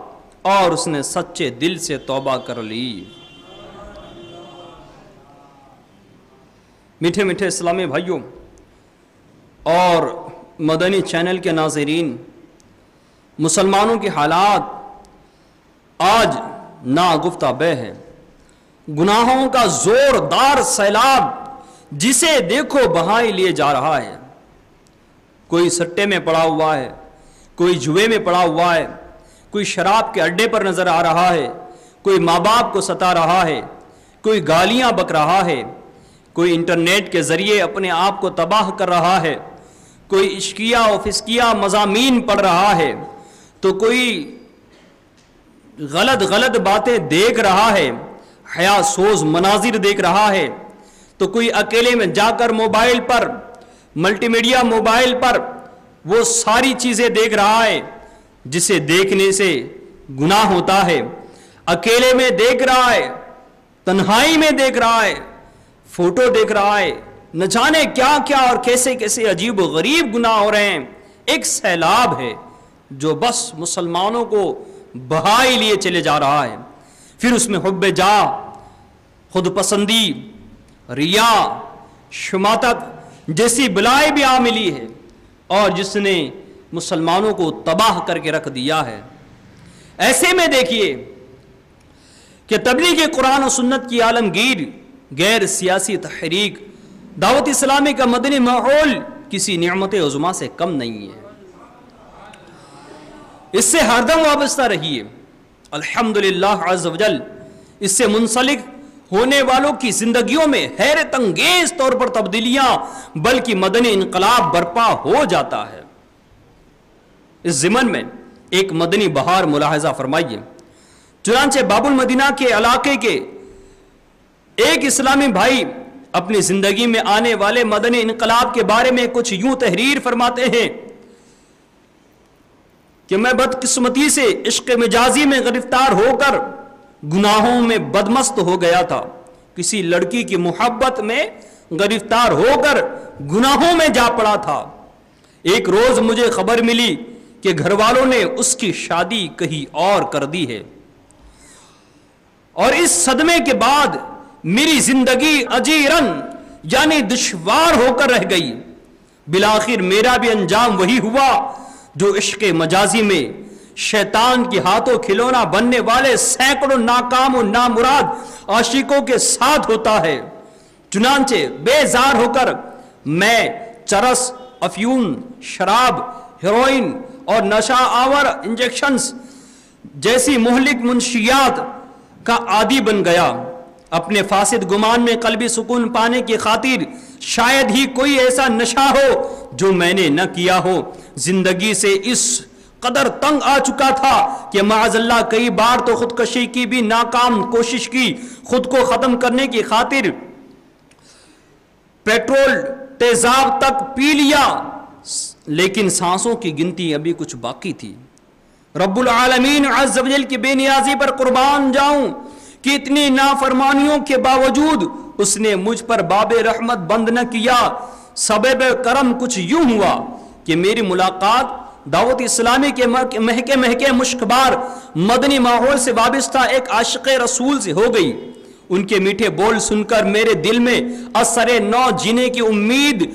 اور اس نے سچے دل سے توبہ کر لی۔ میٹھے میٹھے اسلامی بھائیوں اور مدنی چینل کے ناظرین، مسلمانوں کی حالات آج ناگفتہ بہ ہے۔ گناہوں کا زوردار سیلاب جسے دیکھو بہائی لیے جا رہا ہے۔ کوئی سٹے میں پڑا ہوا ہے، کوئی جوئے میں پڑا ہوا ہے، کوئی شراب کے اڈے پر نظر آ رہا ہے، کوئی ماں باپ کو ستا رہا ہے، کوئی گالیاں بک رہا ہے، کوئی انٹرنیٹ کے ذریعے اپنے آپ کو تباہ کر رہا ہے، کوئی عشقیہ و فسقیہ مضامین پڑھ رہا ہے، تو کوئی غلط باتیں دیکھ رہا ہے، حیا سوز مناظر دیکھ رہا ہے، تو کوئی اکیلے میں جا کر موبائل پر، ملٹی میڈیا موبائل پر وہ ساری چیزیں دیکھ رہا ہے جسے دیکھنے سے گناہ ہوتا ہے۔ اکیلے میں دیکھ رہا ہے، تنہائی میں دیکھ رہا ہے، فوٹو دیکھ رہا ہے، نہ جانے کیا کیا اور کیسے کیسے عجیب و غریب گناہ ہو رہے ہیں۔ ایک سیلاب ہے جو بس مسلمانوں کو بہائی لیے چلے جا رہا ہے۔ پھر اس میں حب جاہ، خود پسندی، ریا، شماتت جیسی بلائیں بھی آ ملی ہے، اور جس نے مسلمانوں کو تباہ کر کے رکھ دیا ہے۔ ایسے میں دیکھیے کہ تبلیغ قرآن و سنت کی عالمگیر، غیر سیاسی تحریک، دعوت اسلامی کا مدنی ماحول کسی نعمت عظمیٰ سے کم نہیں ہے۔ اس سے ہردم وابستہ رہیے۔ الحمدللہ عز وجل اس سے منسلک ہونے والوں کی زندگیوں میں حیرت انگیز طور پر تبدیلیاں بلکہ مدنی انقلاب برپا ہو جاتا ہے۔ اس ضمن میں ایک مدنی بہار ملاحظہ فرمائیے۔ چنانچہ باب المدینہ کے علاقے کے ایک اسلامی بھائی اپنی زندگی میں آنے والے مدنی انقلاب کے بارے میں کچھ یوں تحریر فرماتے ہیں کہ میں بدقسمتی سے عشق مجازی میں گرفتار ہو کر گناہوں میں بدمست ہو گیا تھا، کسی لڑکی کی محبت میں گرفتار ہو کر گناہوں میں جا پڑا تھا۔ ایک روز مجھے خبر ملی کہ گھر والوں نے اس کی شادی کہیں اور کر دی ہے، اور اس صدمے کے بعد میری زندگی اجیرن یعنی دشوار ہو کر رہ گئی۔ بالآخر میرا بھی انجام وہی ہوا جو عشق مجازی میں شیطان کی ہاتھوں کھلونا بننے والے سینکڑوں ناکام و نامراد عاشقوں کے ساتھ ہوتا ہے۔ چنانچہ بیزار ہو کر میں چرس، افیون، شراب، ہیروئن اور نشہ آور انجیکشنز جیسی مہلک منشیات کا عادی بن گیا۔ اپنے فاسد گمان میں قلبی سکون پانے کی خاطر شاید ہی کوئی ایسا نشہ ہو جو میں نے نہ کیا ہو۔ زندگی سے اس قدر تنگ آ چکا تھا کہ معاذ اللہ کئی بار تو خودکشی کی بھی ناکام کوشش کی۔ خود کو ختم کرنے کی خاطر پیٹرول تیزاب تک پی لیا، لیکن سانسوں کی گنتی ابھی کچھ باقی تھی۔ رب العالمین عز و جل کی بے نیازی پر قربان جاؤں کہ اتنی نافرمانیوں کے باوجود اس نے مجھ پر باب رحمت بند نہ کیا۔ سبب کرم کچھ یوں ہوا کہ میری ملاقات دعوت اسلامی کے مہکے مشکبار مدنی ماحول سے وابستہ ایک عاشق رسول سے ہو گئی۔ ان کے میٹھے بول سن کر میرے دل میں اثر نو جینے کی امید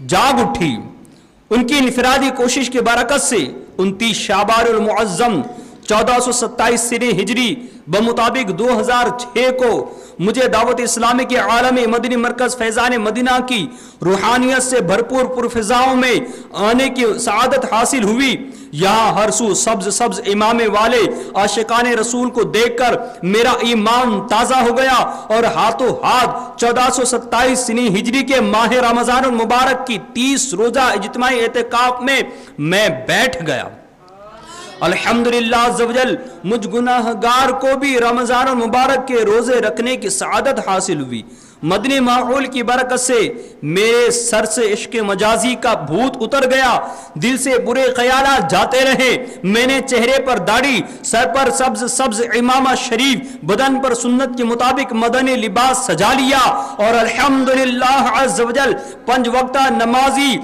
جاگ اٹھی۔ ان کی انفرادی کوشش کی برکت سے 29 شعبان المعظم 1427 سنہ ہجری بمطابق 2006 کو مجھے دعوت اسلامی کے عالمی مدنی مرکز فیضان مدینہ کی روحانیت سے بھرپور پرفضاؤں میں آنے کی سعادت حاصل ہوئی۔ یہاں ہر سو سبز سبز امامے والے عاشقان رسول کو دیکھ کر میرا ایمان تازہ ہو گیا اور ہاتھوں ہاتھ 1427 سنی ہجری کے ماہ رمضان المبارک کی 30 روزہ اجتماعی اعتکاف میں بیٹھ گیا۔ الحمدللہ عز و جل مجھ گناہگار کو بھی رمضان المبارک کے روزے رکھنے کی سعادت حاصل ہوئی۔ مدنی ماحول کی برکت سے میرے سر سے عشق مجازی کا بھوت اتر گیا، دل سے برے خیالات جاتے رہے۔ میں نے چہرے پر داڑھی، سر پر سبز سبز امامہ شریف، بدن پر سنت کے مطابق مدنی لباس سجا لیا اور الحمدللہ عز و جل 5 وقتہ نمازی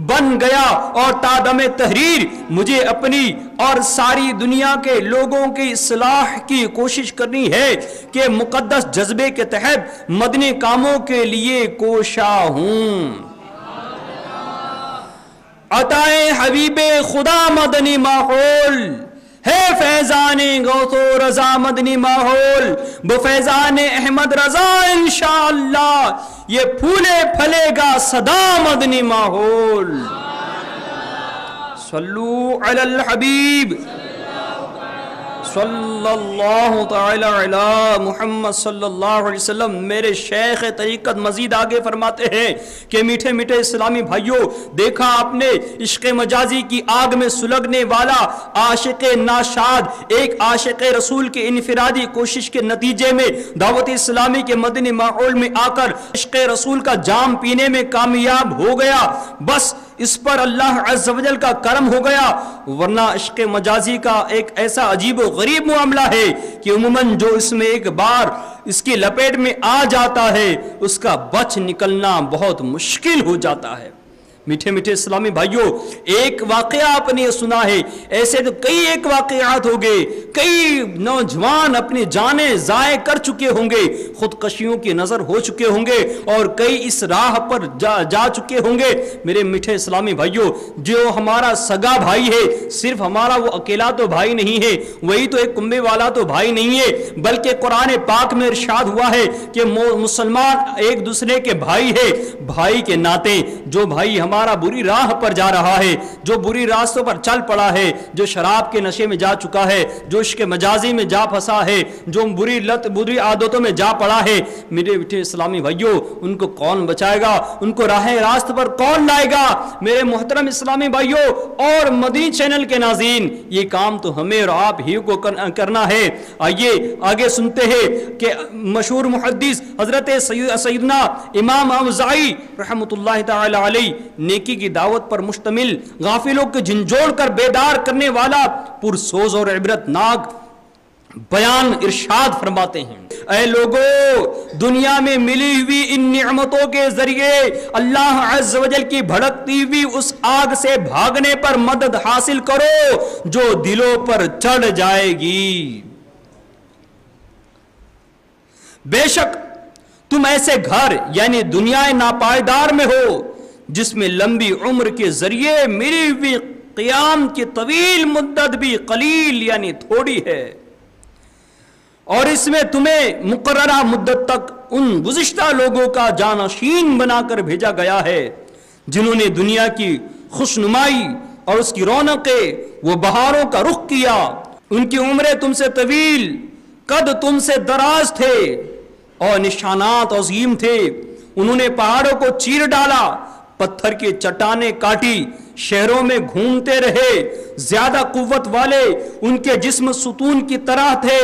بن گیا، اور تادم تحریر مجھے اپنی اور ساری دنیا کے لوگوں کی اصلاح کی کوشش کرنی ہے کہ مقدس جذبے کے تحت مدنی کاموں کے لیے کوشاں ہوں۔ عطائے حبیب خدا مدنی ماحول ہے فیضان غوث و رضا مدنی ماحول، بفیضان احمد رضا انشاءاللہ یہ پھولے پھلے گا صدا مدنی ماحول۔ صلو علی الحبیب صلی اللہ تعالی علی محمد صلی اللہ علیہ وسلم۔ میرے شیخ طریقت مزید آگے فرماتے ہیں کہ میٹھے میٹھے اسلامی بھائیوں، دیکھا آپ نے عشق مجازی کی آگ میں سلگنے والا عاشق ناشاد ایک عاشق رسول کے انفرادی کوشش کے نتیجے میں دعوت اسلامی کے مدنی ماحول میں آ کر عشق رسول کا جام پینے میں کامیاب ہو گیا۔ بس اس پر اللہ عز و جل کا کرم ہو گیا، ورنہ عشق مجازی کا ایک ایسا عجیب و غریب معاملہ ہے کہ عموماً جو اس میں ایک بار اس کی لپیٹ میں آ جاتا ہے اس کا بچ نکلنا بہت مشکل ہو جاتا ہے۔ میٹھے میٹھے اسلامی بھائیوں، ایک واقعہ آپ نے سنا ہے، ایسے تو کئی ایک واقعات ہو گئے، کئی نوجوان اپنی جانیں ضائع کر چکے ہوں گے، خودکشیوں کی نظر ہو چکے ہوں گے، اور کئی اس راہ پر جا چکے ہوں گے۔ میرے میٹھے اسلامی بھائیوں، جو ہمارا سگا بھائی ہے، صرف ہمارا وہ اکیلا تو بھائی نہیں ہے، وہی تو ایک کنبے والا تو بھائی نہیں ہے، بلکہ قرآن پاک میں ارشاد ہوا ہے کہ مسلمان ایک دوسرے کے بھائی ہے۔ بھائی کے ناطے جو بھائی ہمارا بری راہ پر جا رہا ہے، جو بری راستوں پر چل پڑا ہے، جو شراب کے نشے میں جا چکا ہے، جو عشق مجازی میں جا پھنسا ہے، جو بری عادتوں میں جا پڑا ہے، میرے میٹھے اسلامی بھائیوں، ان کو کون بچائے گا؟ ان کو راہ راست پر کون لائے گا؟ میرے محترم اسلامی بھائیوں اور مدنی چینل کے ناظرین، یہ کام تو ہمیں اور آپ ہی کو کرنا ہے۔ آئیے آگے سنتے ہیں کہ مشہور محدث حضرت سیدنا امام اوزاعی رحمۃ اللہ تعالی علیہ نیکی کی دعوت پر مشتمل غافلوں کو جھنجھوڑ کر بیدار کرنے والا پرسوز اور عبرت ناک بیان ارشاد فرماتے ہیں، اے لوگو، دنیا میں ملی ہوئی ان نعمتوں کے ذریعے اللہ عز و جل کی بھڑکتی ہوئی اس آگ سے بھاگنے پر مدد حاصل کرو جو دلوں پر چڑھ جائے گی۔ بے شک تم ایسے گھر یعنی دنیا ناپائیدار میں ہو جس میں لمبی عمر کے ذریعے ملی ہوئی قیام کی طویل مدت بھی قلیل یعنی تھوڑی ہے، اور اس میں تمہیں مقررہ مدت تک ان گزشتہ لوگوں کا جانشین بنا کر بھیجا گیا ہے جنہوں نے دنیا کی خوشنمائی اور اس کی رونقیں و بہاروں کا رخ کیا۔ ان کی عمریں تم سے طویل، قد تم سے دراز تھے اور نشانات عظیم تھے۔ انہوں نے پہاڑوں کو چیر ڈالا، پتھر کی چٹانیں کاٹی، شہروں میں گھومتے رہے، زیادہ قوت والے ان کے جسم ستون کی طرح تھے،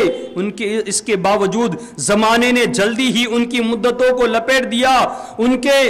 اس کے باوجود زمانے نے جلدی ہی ان کی مدتوں کو لپیٹ دیا، ان کے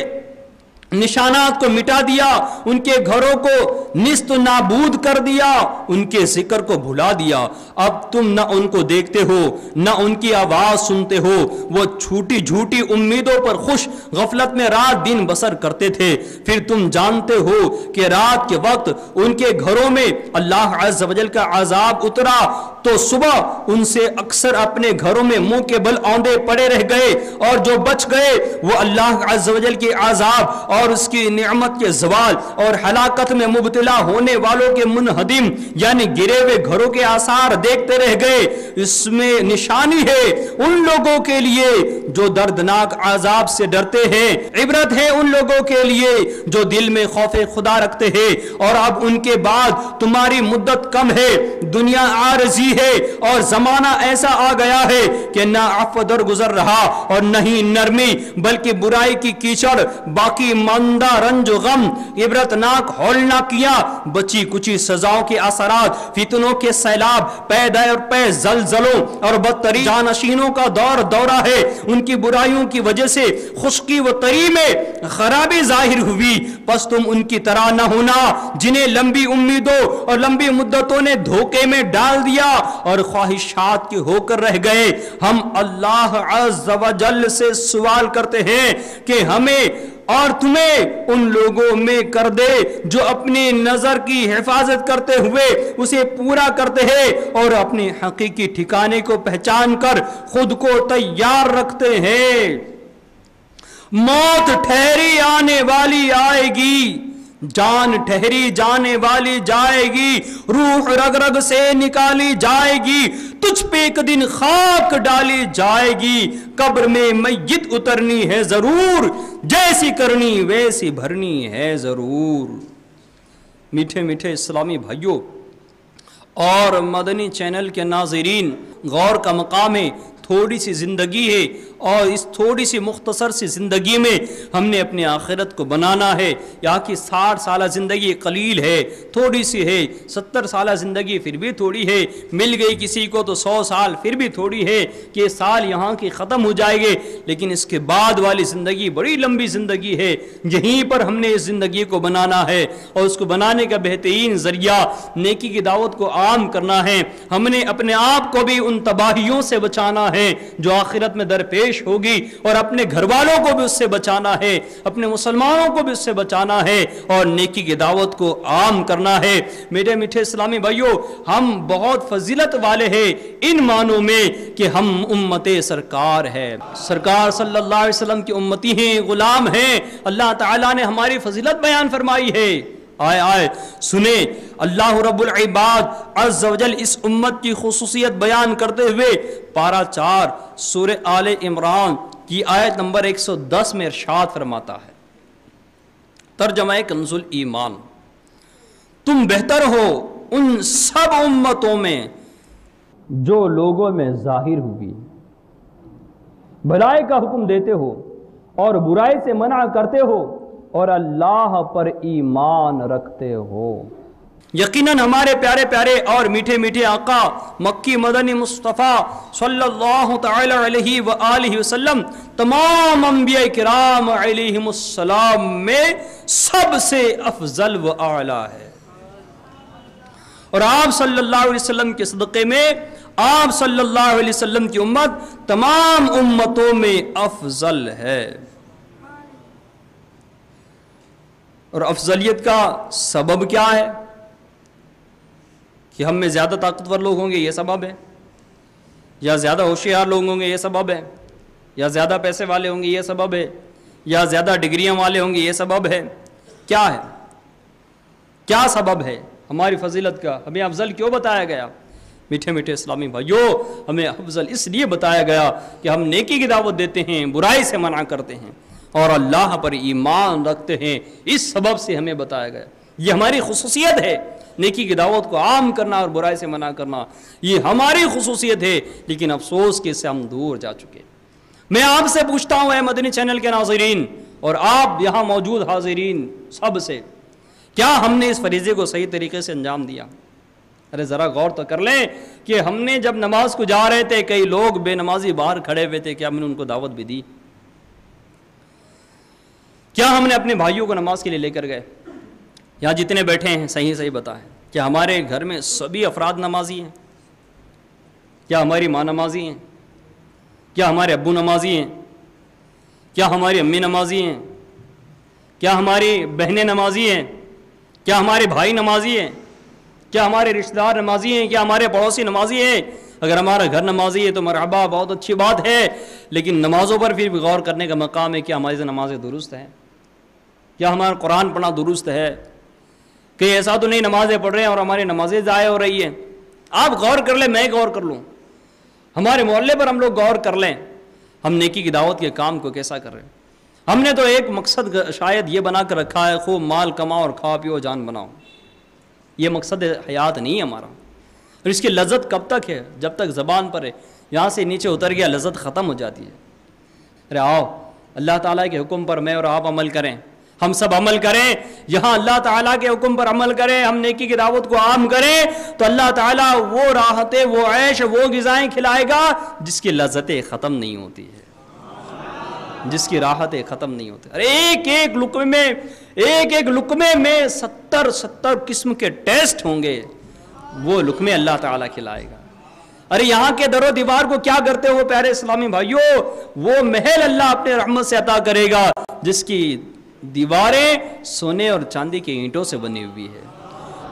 نشانات کو مٹا دیا، ان کے گھروں کو نیست نابود کر دیا، ان کے ذکر کو بھلا دیا۔ اب تم نہ ان کو دیکھتے ہو نہ ان کی آواز سنتے ہو۔ وہ چھوٹی جھوٹی امیدوں پر خوش غفلت میں رات دن بسر کرتے تھے۔ پھر تم جانتے ہو کہ رات کے وقت ان کے گھروں میں اللہ عز و جل کا عذاب اترا تو صبح ان سے اکثر اپنے گھروں میں منہ کے بل اوندے پڑے رہ گئے، اور جو بچ گئے وہ اللہ عز و جل کے عذاب اور اس کی نعمت کے زوال اور ہلاکت میں مبتلا ہونے والوں کے منہدم یعنی گرے ہوئے گھروں کے آثار دیکھتے رہ گئے، اس میں نشانی ہے ان لوگوں کے لیے جو دردناک عذاب سے ڈرتے ہیں، عبرت ہے ان لوگوں کے لیے جو دل میں خوف خدا رکھتے ہیں۔ اور اب ان کے بعد تمہاری مدت کم ہے، دنیا عارضی ہے اور زمانہ ایسا آ گیا ہے کہ نہ عفو درگزر رہا اور نہ ہی نرمی، بلکہ برائی کی کیچڑ باقی ماندہ، رنج و غم، عبرتناک ہولناکیاں، بچی کچی سزاؤں کے اثرات، فتنوں کے سیلاب، پے در پے زلزلوں اور بدترین جانشینوں کا دور دورہ ہے۔ ان کی برائیوں کی وجہ سے خشکی و تری میں خرابی ظاہر ہوئی، پس تم ان کی طرح نہ ہونا جنہیں لمبی امیدوں اور لمبی مدتوں نے دھوکے میں ڈال دیا اور خواہشات کے ہو کر رہ گئے۔ ہم اللہ عز و جل سے سوال کرتے ہیں کہ ہمیں اور تمہیں ان لوگوں میں کر دے جو اپنی نظر کی حفاظت کرتے ہوئے اسے پورا کرتے ہیں اور اپنے حقیقی ٹھکانے کو پہچان کر خود کو تیار رکھتے ہیں۔ موت ٹھہری آنے والی آئے گی، جان ٹھہری جانے والی جائے گی، روح رگ رگ سے نکالی جائے گی، تجھ پہ ایک دن خاک ڈالی جائے گی، قبر میں میت اترنی ہے ضرور، جیسی کرنی ویسی بھرنی ہے ضرور۔ میٹھے میٹھے اسلامی بھائیوں اور مدنی چینل کے ناظرین، غور کا مقام ہے، تھوڑی سی زندگی ہے اور اس تھوڑی سی مختصر سی زندگی میں ہم نے اپنی آخرت کو بنانا ہے۔ یہاں کی 60 سالہ زندگی قلیل ہے، تھوڑی سی ہے، 70 سالہ زندگی پھر بھی تھوڑی ہے، مل گئی کسی کو تو 100 سال پھر بھی تھوڑی ہے کہ سال یہاں کی ختم ہو جائے گے، لیکن اس کے بعد والی زندگی بڑی لمبی زندگی ہے۔ یہیں پر ہم نے اس زندگی کو بنانا ہے اور اس کو بنانے کا بہترین ذریعہ نیکی کی دعوت کو عام کرنا ہے۔ ہم نے اپنے آپ کو بھی ان تباہیوں سے بچانا ہے جو آخرت میں درپیش ہوگی اور اپنے گھر والوں کو بھی اس سے بچانا ہے، اپنے مسلمانوں کو بھی اس سے بچانا ہے اور نیکی کی دعوت کو عام کرنا ہے۔ میرے میٹھے اسلامی بھائیوں، ہم بہت فضیلت والے ہیں ان معنوں میں کہ ہم امت سرکار ہے، سرکار صلی اللہ علیہ وسلم کی امتی ہیں، غلام ہیں۔ اللہ تعالیٰ نے ہماری فضیلت بیان فرمائی ہے۔ آئے سنیں اللہ رب العباد عز و جل اس امت کی خصوصیت بیان کرتے ہوئے پارہ 4 سورہ آل عمران کی آیت نمبر 110 میں ارشاد فرماتا ہے، ترجمہ کنز الایمان، تم بہتر ہو ان سب امتوں میں جو لوگوں میں ظاہر ہوئی، بھلائی کا حکم دیتے ہو اور برائی سے منع کرتے ہو اور اللہ پر ایمان رکھتے ہو۔ یقیناً ہمارے پیارے پیارے اور میٹھے میٹھے آقا مکی مدنی مصطفیٰ صلی اللہ تعالی علیہ وآلہ وسلم تمام انبیاء کرام علیہم السلام میں سب سے افضل و اعلیٰ ہے، اور آپ صلی اللہ علیہ وسلم کے صدقے میں آپ صلی اللہ علیہ وسلم کی امت تمام امتوں میں افضل ہے۔ اور افضلیت کا سبب کیا ہے؟ کہ ہم میں زیادہ طاقتور لوگ ہوں گے یہ سبب ہے، یا زیادہ ہوشیار لوگ ہوں گے یہ سبب ہے، یا زیادہ پیسے والے ہوں گے یہ سبب ہے، یا زیادہ ڈگریاں والے ہوں گے یہ سبب ہے؟ کیا ہے؟ کیا سبب ہے ہماری فضیلت کا؟ ہمیں افضل کیوں بتایا گیا؟ میٹھے میٹھے اسلامی بھائیوں، ہمیں افضل اس لیے بتایا گیا کہ ہم نیکی کی دعوت دیتے ہیں، برائی سے منع کرتے ہیں اور اللہ پر ایمان رکھتے ہیں، اس سبب سے ہمیں بتایا گیا۔ یہ ہماری خصوصیت ہے، نیکی کی دعوت کو عام کرنا اور برائی سے منع کرنا، یہ ہماری خصوصیت ہے، لیکن افسوس کہ اس سے ہم دور جا چکے۔ میں آپ سے پوچھتا ہوں اے مدنی چینل کے ناظرین اور آپ یہاں موجود حاضرین سب سے، کیا ہم نے اس فریضے کو صحیح طریقے سے انجام دیا؟ ارے ذرا غور تو کر لیں کہ ہم نے جب نماز کو جا رہے تھے، کئی لوگ بے نمازی باہر کھڑے ہوئے تھے، کیا ہم نے ان کو دعوت بھی دی؟ کیا ہم نے اپنے بھائیوں کو نماز کے لیے لے کر گئے؟ یہاں جتنے بیٹھے ہیں صحیح بتائیں، کیا ہمارے گھر میں سبھی افراد نمازی ہیں؟ کیا ہماری ماں نمازی ہیں؟ کیا ہمارے ابو نمازی ہیں؟ کیا ہماری امی نمازی ہیں؟ کیا ہماری بہنیں نمازی ہیں؟ کیا ہمارے بھائی نمازی ہیں؟ کیا ہمارے رشتہ دار نمازی ہیں؟ کیا ہمارے پڑوسی نمازی ہیں؟ اگر ہمارا گھر نمازی ہے تو مرحبا، بہت اچھی بات ہے، لیکن نمازوں پر پھر بھی غور کرنے کا مقام ہے کہ ہماری نمازیں درست ہیں، کیا ہمارا قرآن پڑھنا درست ہے؟ کہ ایسا تو نہیں نمازیں پڑھ رہے ہیں اور ہماری نمازیں ضائع ہو رہی ہیں؟ آپ غور کر لیں، میں غور کر لوں، ہمارے محلے پر ہم لوگ غور کر لیں، ہم نیکی کی دعوت کے کام کو کیسا کر رہے ہیں؟ ہم نے تو ایک مقصد شاید یہ بنا کر رکھا ہے، خوب مال کماؤ اور کھاؤ پیو جان بناؤ۔ یہ مقصد حیات نہیں ہے ہمارا۔ اور اس کی لذت کب تک ہے؟ جب تک زبان پر ہے، یہاں سے نیچے اتر گیا لذت ختم ہو جاتی ہے۔ ارے آؤ اللہ تعالیٰ کے حکم پر میں اور آپ عمل کریں، ہم سب عمل کریں، یہاں اللہ تعالیٰ کے حکم پر عمل کریں، ہم نیکی کی دعوت کو عام کریں تو اللہ تعالیٰ وہ راحتیں، وہ عیش، وہ غذائیں کھلائے گا جس کی لذتیں ختم نہیں ہوتی ہے، جس کی راحتیں ختم نہیں ہوتی۔ ارے ایک ایک لقمے میں 70 قسم کے ٹیسٹ ہوں گے، وہ لقمے اللہ تعالیٰ کھلائے گا۔ ارے یہاں کے در و دیوار کو کیا کرتے ہو پیارے اسلامی بھائیوں؟ وہ محل اللہ اپنے رحمت سے عطا کرے گا جس کی دیواریں سونے اور چاندی کی اینٹوں سے بنی ہوئی ہے،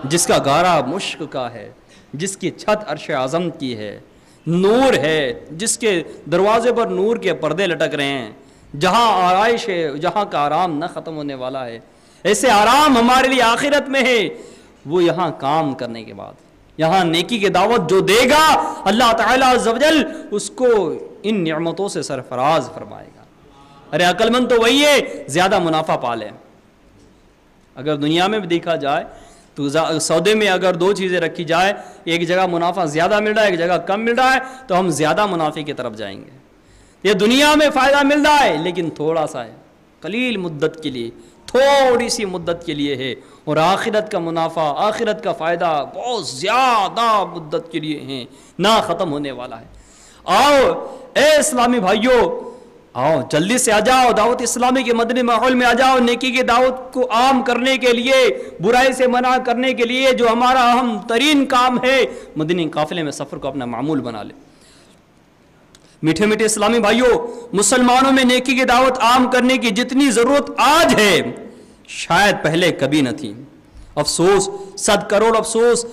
جس کا گارا مشک کا ہے، جس کی چھت عرش اعظم کی ہے، نور ہے، جس کے دروازے پر نور کے پردے لٹک رہے ہیں، جہاں آرائش ہے، جہاں کا آرام نہ ختم ہونے والا ہے۔ ایسے آرام ہمارے لیے آخرت میں ہے، وہ یہاں کام کرنے کے بعد، یہاں نیکی کی دعوت جو دے گا اللہ تعالیٰ عز و جل اس کو ان نعمتوں سے سرفراز فرمائے گا۔ ارے عقل مند تو وہی ہے زیادہ منافع پالے۔ اگر دنیا میں بھی دیکھا جائے تو سودے میں اگر دو چیزیں رکھی جائے، ایک جگہ منافع زیادہ مل رہا ہے، ایک جگہ کم مل رہا ہے، تو ہم زیادہ منافع کی طرف جائیں گے۔ یہ دنیا میں فائدہ مل رہا ہے لیکن تھوڑا سا ہے، قلیل مدت کے لیے، تھوڑی سی مدت کے لیے ہے، اور آخرت کا منافع، آخرت کا فائدہ بہت زیادہ مدت کے لیے ہے، نہ ختم ہونے والا ہے۔ آؤ اے اسلامی بھائیوں، آؤ جلدی سے آ جاؤ، دعوت اسلامی کے مدنی ماحول میں آ جاؤ، نیکی کی دعوت کو عام کرنے کے لیے، برائی سے منع کرنے کے لیے جو ہمارا اہم ترین کام ہے، مدنی قافلے میں سفر کو اپنا معمول بنا لے۔ میٹھے میٹھے اسلامی بھائیوں، مسلمانوں میں نیکی کی دعوت عام کرنے کی جتنی ضرورت آج ہے شاید پہلے کبھی نہ تھی۔ افسوس، 100 کروڑ افسوس،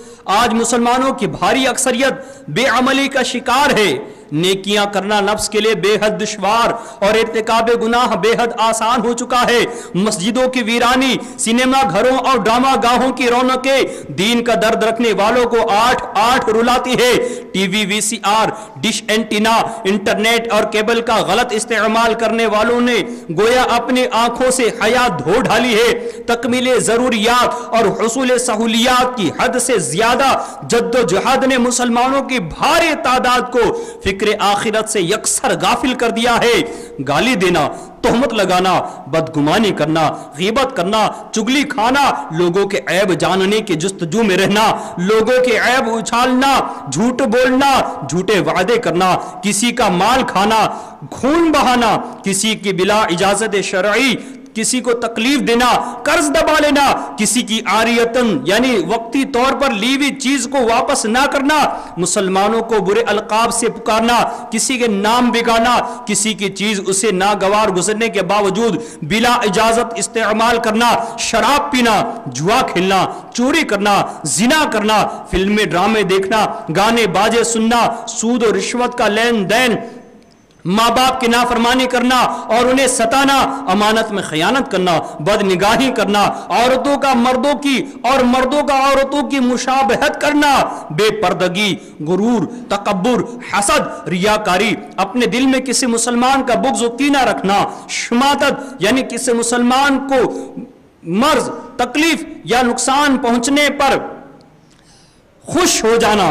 آج مسلمانوں کی بھاری اکثریت بے عملی کا شکار ہے۔ نیکیاں کرنا نفس کے لیے بے حد دشوار اور ارتکاب گناہ بے حد آسان ہو چکا ہے۔ مسجدوں کی ویرانی، سینما گھروں اور ڈرامہ گاہوں کی رونقیں دین کا درد رکھنے والوں کو آٹھ رلاتی ہے۔ TV, VCR, dish antenna, internet اور کیبل کا غلط استعمال کرنے والوں نے گویا اپنی آنکھوں سے حیا دھو ڈالی ہے۔ تکمیل ضروریات اور حصول سہولیات کی حد سے زیادہ جد و جہاد نے مسلمانوں کی بھاری تعداد کو فکر آخرت سے یکسر غافل کر دیا ہے۔ گالی دینا، تہمت لگانا، بدگمانی کرنا، غیبت کرنا، چگلی کھانا، لوگوں کے عیب جاننے کی جستجو میں رہنا، لوگوں کے عیب اچھالنا، جھوٹ بولنا، جھوٹے وعدے کرنا، کسی کا مال کھانا، خون بہانا، کسی کی بلا اجازت شرعی کسی کو تکلیف دینا، قرض دبا لینا، کسی کی عاریتن یعنی وقتی طور پر لی ہوئی چیز کو واپس نہ کرنا، مسلمانوں کو برے القاب سے پکارنا، کسی کے نام بگانا، کسی کی چیز اسے ناگوار گزرنے کے باوجود بلا اجازت استعمال کرنا، شراب پینا، جوا کھیلنا، چوری کرنا، زنا کرنا، فلمیں ڈرامے دیکھنا، گانے باجے سننا، سود و رشوت کا لین دین، ماں باپ کی نافرمانی کرنا اور انہیں ستانا، امانت میں خیانت کرنا، بد نگاہی کرنا، عورتوں کا مردوں کی اور مردوں کا عورتوں کی مشابہت کرنا، بے پردگی، غرور، تکبر، حسد، ریاکاری، اپنے دل میں کسی مسلمان کا بغض و کینہ رکھنا، شماتت یعنی کسی مسلمان کو مرض، تکلیف یا نقصان پہنچنے پر خوش ہو جانا،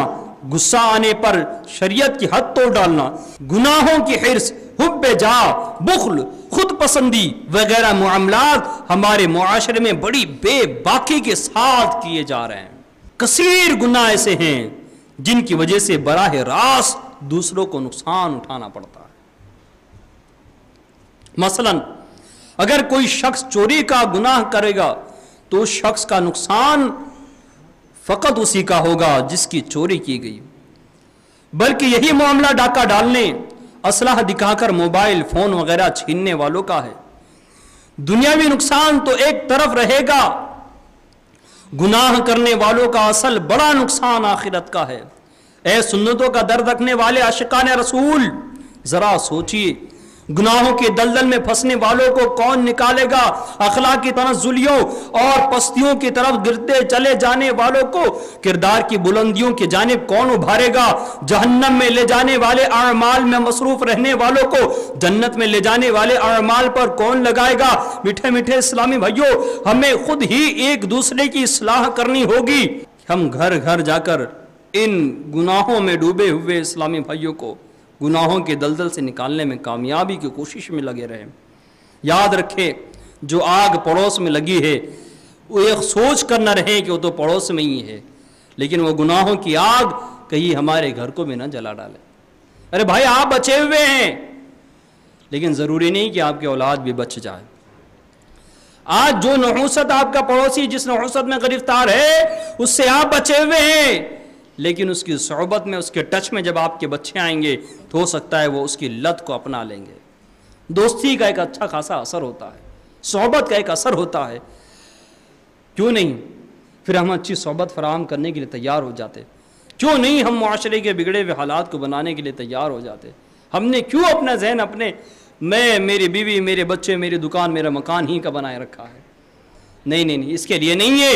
غصہ آنے پر شریعت کی حد توڑ ڈالنا، گناہوں کی حرص، حب جاہ، بخل، خود پسندی وغیرہ معاملات ہمارے معاشرے میں بڑی بے باکی کے ساتھ کیے جا رہے ہیں۔ کثیر گناہ ایسے ہیں جن کی وجہ سے براہ راست دوسروں کو نقصان اٹھانا پڑتا ہے۔ مثلا اگر کوئی شخص چوری کا گناہ کرے گا تو اس شخص کا نقصان فقط اسی کا ہوگا جس کی چوری کی گئی، بلکہ یہی معاملہ ڈاکہ ڈالنے، اسلحہ دکھا کر موبائل فون وغیرہ چھیننے والوں کا ہے۔ دنیاوی نقصان تو ایک طرف رہے گا، گناہ کرنے والوں کا اصل بڑا نقصان آخرت کا ہے۔ اے سنتوں کا درد رکھنے والے عاشقان رسول، ذرا سوچئے گناہوں کے دلدل میں پھنسنے والوں کو کون نکالے گا؟ اخلاق کی تنزلیوں اور پستیوں کی طرف گرتے چلے جانے والوں کو کردار کی بلندیوں کی جانب کون ابھارے گا؟ جہنم میں لے جانے والے اعمال میں مصروف رہنے والوں کو جنت میں لے جانے والے اعمال پر کون لگائے گا؟ میٹھے میٹھے اسلامی بھائیوں، ہمیں خود ہی ایک دوسرے کی اصلاح کرنی ہوگی۔ ہم گھر گھر جا کر ان گناہوں میں ڈوبے ہوئے اسلامی بھائیوں کو گناہوں کے دلدل سے نکالنے میں کامیابی کی کوشش میں لگے رہیں۔ یاد رکھیں، جو آگ پڑوس میں لگی ہے وہ ایک سوچ کر نہ رہیں کہ وہ تو پڑوس میں ہی ہے، لیکن وہ گناہوں کی آگ کہیں ہمارے گھر کو بھی نہ جلا ڈالے۔ ارے بھائی، آپ بچے ہوئے ہیں، لیکن ضروری نہیں کہ آپ کی اولاد بھی بچ جائے۔ آج جو نحوست آپ کا پڑوسی جس نحوست میں گرفتار ہے اس سے آپ بچے ہوئے ہیں، لیکن اس کی صحبت میں، اس کے ٹچ میں جب آپ کے بچے آئیں گے تو ہو سکتا ہے وہ اس کی لت کو اپنا لیں گے۔ دوستی کا ایک اچھا خاصا اثر ہوتا ہے، صحبت کا ایک اثر ہوتا ہے، کیوں نہیں پھر ہم اچھی صحبت فراہم کرنے کے لیے تیار ہو جاتے؟ کیوں نہیں ہم معاشرے کے بگڑے ہوئے حالات کو بنانے کے لیے تیار ہو جاتے؟ ہم نے کیوں اپنا ذہن اپنے میں، میری بیوی، میرے بچے، میری دکان، میرا مکان ہی کا بنائے رکھا ہے؟ نہیں، اس کے لیے نہیں ہے۔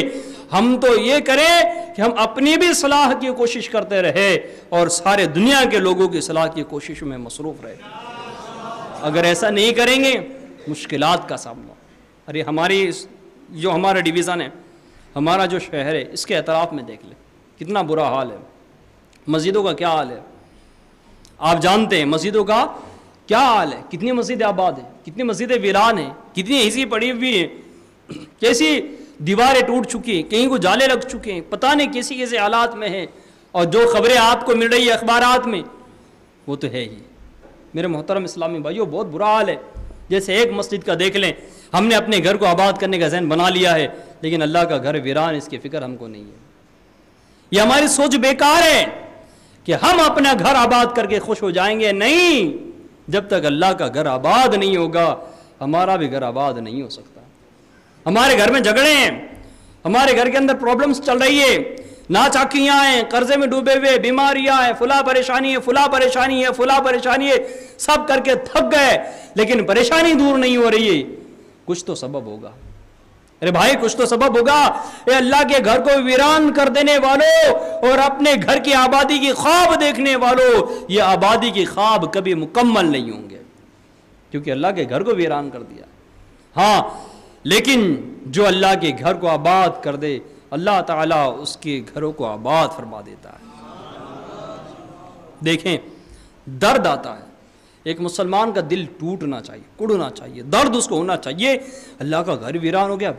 ہم تو یہ کریں کہ ہم اپنی بھی صلاح کی کوشش کرتے رہے اور سارے دنیا کے لوگوں کی صلاح کی کوشش میں مصروف رہے۔ اگر ایسا نہیں کریں گے مشکلات کا سامنا۔ ارے جو ہمارا ڈویژن ہے، ہمارا جو شہر ہے، اس کے اطراف میں دیکھ لیں کتنا برا حال ہے۔ مسجدوں کا کیا حال ہے آپ جانتے ہیں؟ مسجدوں کا کیا حال ہے؟ کتنی مسجدیں آباد ہیں، کتنی مسجدیں ویران ہیں، کتنی ایسی پڑی ہوئی ہیں، کیسی دیواریں ٹوٹ چکی ہیں، کہیں کو جالے لگ چکے ہیں، پتہ نہیں کیسی کیسے حالات میں ہیں، اور جو خبریں آپ کو مل رہی ہیں اخبارات میں وہ تو ہے ہی۔ میرے محترم اسلامی بھائیوں، بہت برا حال ہے۔ جیسے ایک مسجد کا دیکھ لیں، ہم نے اپنے گھر کو آباد کرنے کا ذہن بنا لیا ہے، لیکن اللہ کا گھر ویران، اس کی فکر ہم کو نہیں ہے۔ یہ ہماری سوچ بیکار ہے کہ ہم اپنا گھر آباد کر کے خوش ہو جائیں گے۔ نہیں، جب تک اللہ کا گھر آباد نہیں ہوگا ہمارا بھی گھر آباد نہیں ہو سکتا۔ ہمارے گھر میں جھگڑے ہیں، ہمارے گھر کے اندر پرابلمز چل رہی ہے، ناچاکیاں ہیں، قرضے میں ڈوبے ہوئے، بیماریاں ہیں، فلاں پریشانی ہے، فلاں پریشانی ہے، فلاں پریشانی ہے، سب کر کے تھک گئے، لیکن پریشانی دور نہیں ہو رہی ہے۔ کچھ تو سبب ہوگا۔ ارے بھائی، کچھ تو سبب ہوگا۔ اے اللہ کے گھر کو ویران کر دینے والوں اور اپنے گھر کی آبادی کی خواب دیکھنے والوں، یہ آبادی کی خواب کبھی مکمل نہیں ہوں گے، کیونکہ اللہ کے گھر کو ویران کر دیا۔ ہاں، لیکن جو اللہ کے گھر کو آباد کر دے، اللہ تعالیٰ اس کے گھروں کو آباد فرما دیتا ہے۔ دیکھیں، درد آتا ہے، ایک مسلمان کا دل ٹوٹنا چاہیے، کڑنا چاہیے، درد اس کو ہونا چاہیے۔ اللہ کا گھر ویران ہو گیا،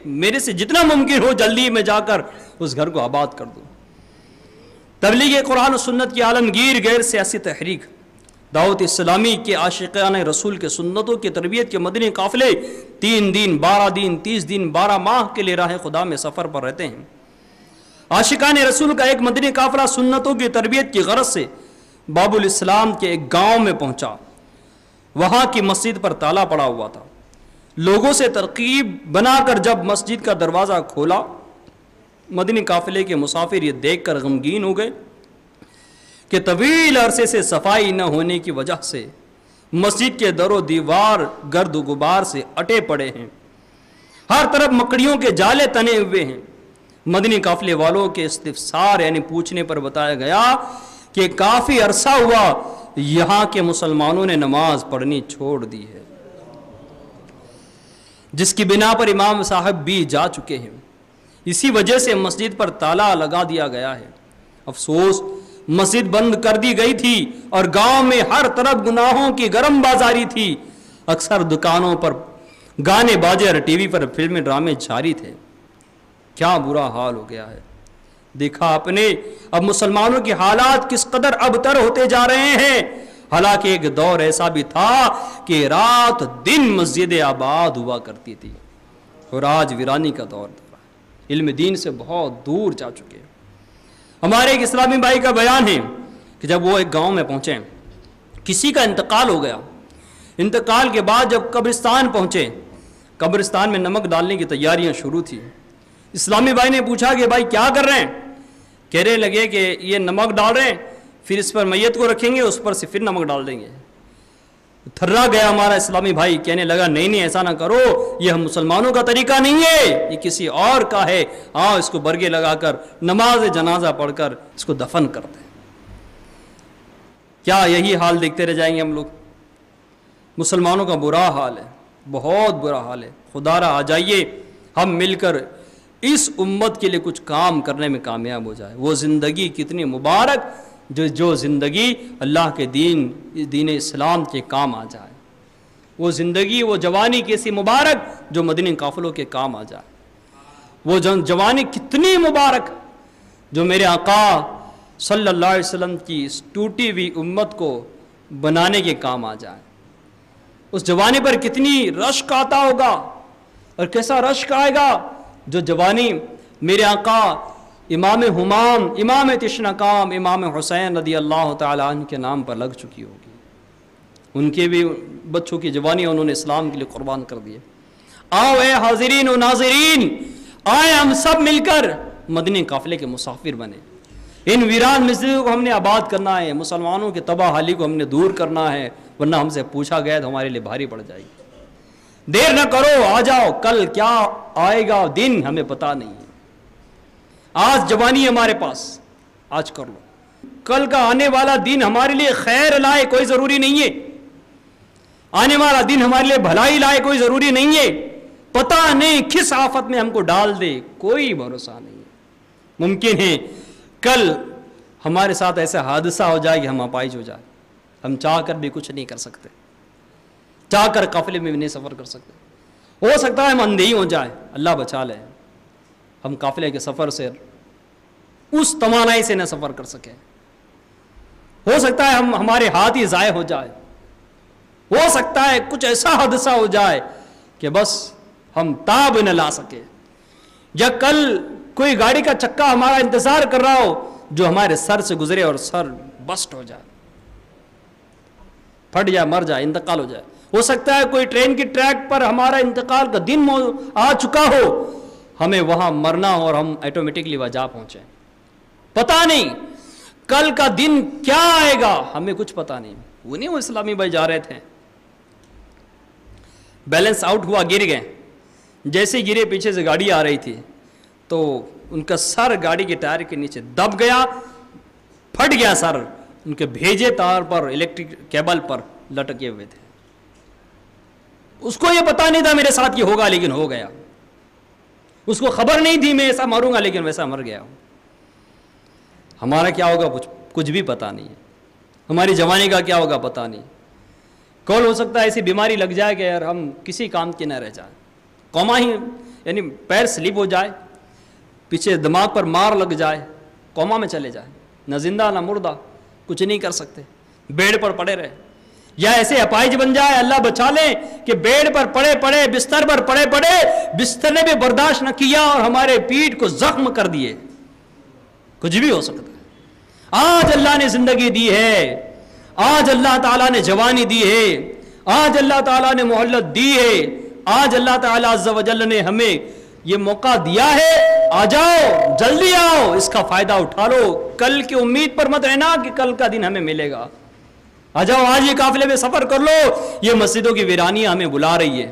میرے سے جتنا ممکن ہو جلدی میں جا کر اس گھر کو آباد کر دوں۔ تبلیغ قرآن و سنت کی عالمگیر غیر سیاسی تحریک دعوت اسلامی کے عاشقان رسول کے سنتوں کی تربیت کے مدنی قافلے 3 دن 12 دن 30 دن 12 ماہ کے لیے راہ خدا میں سفر پر رہتے ہیں۔ عاشقان رسول کا ایک مدنی قافلہ سنتوں کی تربیت کی غرض سے باب الاسلام کے ایک گاؤں میں پہنچا۔ وہاں کی مسجد پر تالا پڑا ہوا تھا۔ لوگوں سے ترغیب بنا کر جب مسجد کا دروازہ کھولا، مدنی قافلے کے مسافر یہ دیکھ کر غمگین ہو گئے کہ طویل عرصے سے صفائی نہ ہونے کی وجہ سے مسجد کے در و دیوار گرد و غبار سے اٹے پڑے ہیں، ہر طرف مکڑیوں کے جالے تنے ہوئے ہیں۔ مدنی قافلے والوں کے استفسار یعنی پوچھنے پر بتایا گیا کہ کافی عرصہ ہوا یہاں کے مسلمانوں نے نماز پڑھنی چھوڑ دی ہے، جس کی بنا پر امام صاحب بھی جا چکے ہیں۔ اسی وجہ سے مسجد پر تالا لگا دیا گیا ہے۔ افسوس، مسجد بند کر دی گئی تھی اور گاؤں میں ہر طرف گناہوں کی گرم بازاری تھی۔ اکثر دکانوں پر گانے باجے اور ٹی وی پر فلمیں ڈرامے جاری تھے۔ کیا برا حال ہو گیا ہے۔ دیکھا آپ نے اب مسلمانوں کے حالات کس قدر ابتر ہوتے جا رہے ہیں۔ حالانکہ ایک دور ایسا بھی تھا کہ رات دن مسجد آباد ہوا کرتی تھی، اور آج ویرانی کا دور تھا، علم دین سے بہت دور جا چکے۔ ہمارے ایک اسلامی بھائی کا بیان ہے کہ جب وہ ایک گاؤں میں پہنچے، کسی کا انتقال ہو گیا۔ انتقال کے بعد جب قبرستان پہنچے، قبرستان میں نمک ڈالنے کی تیاریاں شروع تھی۔ اسلامی بھائی نے پوچھا کہ بھائی کیا کر رہے ہیں؟ کہنے لگے کہ یہ نمک ڈال رہے ہیں، پھر اس پر میت کو رکھیں گے، اس پر سے پھر نمک ڈال دیں گے۔ تھرا گیا ہمارا اسلامی بھائی، کہنے لگا نہیں نہیں ایسا نہ کرو، یہ ہم مسلمانوں کا طریقہ نہیں ہے، یہ کسی اور کا ہے، آؤ اس کو برگے لگا کر نماز جنازہ پڑھ کر اس کو دفن کر دیں۔ کیا یہی حال دیکھتے رہ جائیں گے ہم لوگ؟ مسلمانوں کا برا حال ہے، بہت برا حال ہے۔ خدا را آ جائیے ہم مل کر اس امت کے لیے کچھ کام کرنے میں کامیاب ہو جائے۔ وہ زندگی کتنی مبارک جو زندگی اللہ کے دین اسلام کے کام آ جائے، وہ زندگی، وہ جوانی کیسی مبارک جو مدنی قافلوں کے کام آ جائے، وہ جوانی کتنی مبارک جو میرے آقا صلی اللہ علیہ وسلم کی اس ٹوٹی ہوئی امت کو بنانے کے کام آ جائے۔ اس جوانی پر کتنی رشک آتا ہوگا، اور کیسا رشک آئے گا جو جوانی میرے آقا امام ہمام، امام تشنکام، امام حسین رضی اللہ تعالیٰ عنہ کے نام پر لگ چکی ہوگی۔ ان کے بھی بچوں کی جوانی انہوں نے اسلام کے لیے قربان کر دیے۔ آؤ اے حاضرین و ناظرین، آئے ہم سب مل کر مدنی قافلے کے مسافر بنے۔ ان ویران مسجدوں کو ہم نے آباد کرنا ہے، مسلمانوں کی تباہ حالی کو ہم نے دور کرنا ہے، ورنہ ہم سے پوچھا گیا تو ہمارے لیے بھاری پڑ جائے گی۔ دیر نہ کرو، آ جاؤ، کل کیا آئے گا دن ہمیں پتہ نہیں ہے۔ آج جوانی ہمارے پاس، آج کر لو، کل کا آنے والا دن ہمارے لیے خیر لائے کوئی ضروری نہیں ہے، آنے والا دن ہمارے لیے بھلائی لائے کوئی ضروری نہیں ہے، پتہ نہیں کس آفت میں ہم کو ڈال دے کوئی بھروسہ نہیں ہے۔ ممکن ہے کل ہمارے ساتھ ایسا حادثہ ہو جائے کہ ہم اپائج ہو جائے، ہم چاہ کر بھی کچھ نہیں کر سکتے، چاہ کر قافلے میں بھی نہیں سفر کر سکتے، ہو سکتا ہے ہم اندھی ہو جائے، اللہ بچا لے، ہم قافلے کے سفر سے اس توانائی سے نہ سفر کر سکیں، ہو سکتا ہے ہمارے ہاتھ ہی ضائع ہو جائے، ہو سکتا ہے کچھ ایسا حادثہ ہو جائے کہ بس ہم تاب نہ لا سکے، یا کل کوئی گاڑی کا چکا ہمارا انتظار کر رہا ہو جو ہمارے سر سے گزرے اور سر بسٹ ہو جائے، پھٹ جائے، مر جائے، انتقال ہو جائے، ہو سکتا ہے کوئی ٹرین کی ٹریک پر ہمارا انتقال کا دن آ چکا ہو، ہمیں وہاں مرنا ہو اور ہم آٹومیٹکلی وہاں جا پہنچے، پتہ نہیں کل کا دن کیا آئے گا، ہمیں کچھ پتہ نہیں۔ وہ اسلامی بھائی جا رہے تھے، بیلنس آؤٹ ہوا، گر گئے، جیسے گرے پیچھے سے گاڑی آ رہی تھی تو ان کا سر گاڑی کے ٹائر کے نیچے دب گیا، پھٹ گیا سر، ان کے بھیجے تار پر، الیکٹرک کیبل پر لٹکے ہوئے تھے، اس کو یہ پتا نہیں تھا میرے ساتھ یہ ہوگا، لیکن ہو گیا، اس کو خبر نہیں تھی میں ایسا مروں گا، لیکن ویسا مر گیا۔ ہمارا کیا ہوگا کچھ بھی پتا نہیں ہے، ہماری جوانی کا کیا ہوگا پتا نہیں، کل ہو سکتا ہے ایسی بیماری لگ جائے کہ یار ہم کسی کام کے نہ رہ جائیں، کوما ہی یعنی پیر سلپ ہو جائے، پیچھے دماغ پر مار لگ جائے، کوما میں چلے جائے، نہ زندہ نہ مردہ، کچھ نہیں کر سکتے، بیڈ پر پڑے رہے، یا ایسے اپائج بن جائے، اللہ بچا لے کہ بیڈ پر پڑے پڑے، بستر پر پڑے پڑے، بستر نے بھی برداشت نہ کیا اور ہمارے پیٹھ کو زخم کر دیے، کچھ بھی ہو سکتا ہے۔ آج اللہ نے زندگی دی ہے، آج اللہ تعالیٰ نے جوانی دی ہے، آج اللہ تعالیٰ نے مہلت دی ہے، آج اللہ تعالیٰ عز و جل نے ہمیں یہ موقع دیا ہے، آ جاؤ، جلدی آؤ، اس کا فائدہ اٹھا لو، کل کی امید پر مت رہنا کہ کل کا دن ہمیں ملے گا، آ جاؤ آج یہ قافلے میں سفر کر لو، یہ مسجدوں کی ویرانیاں ہمیں بلا رہی ہے،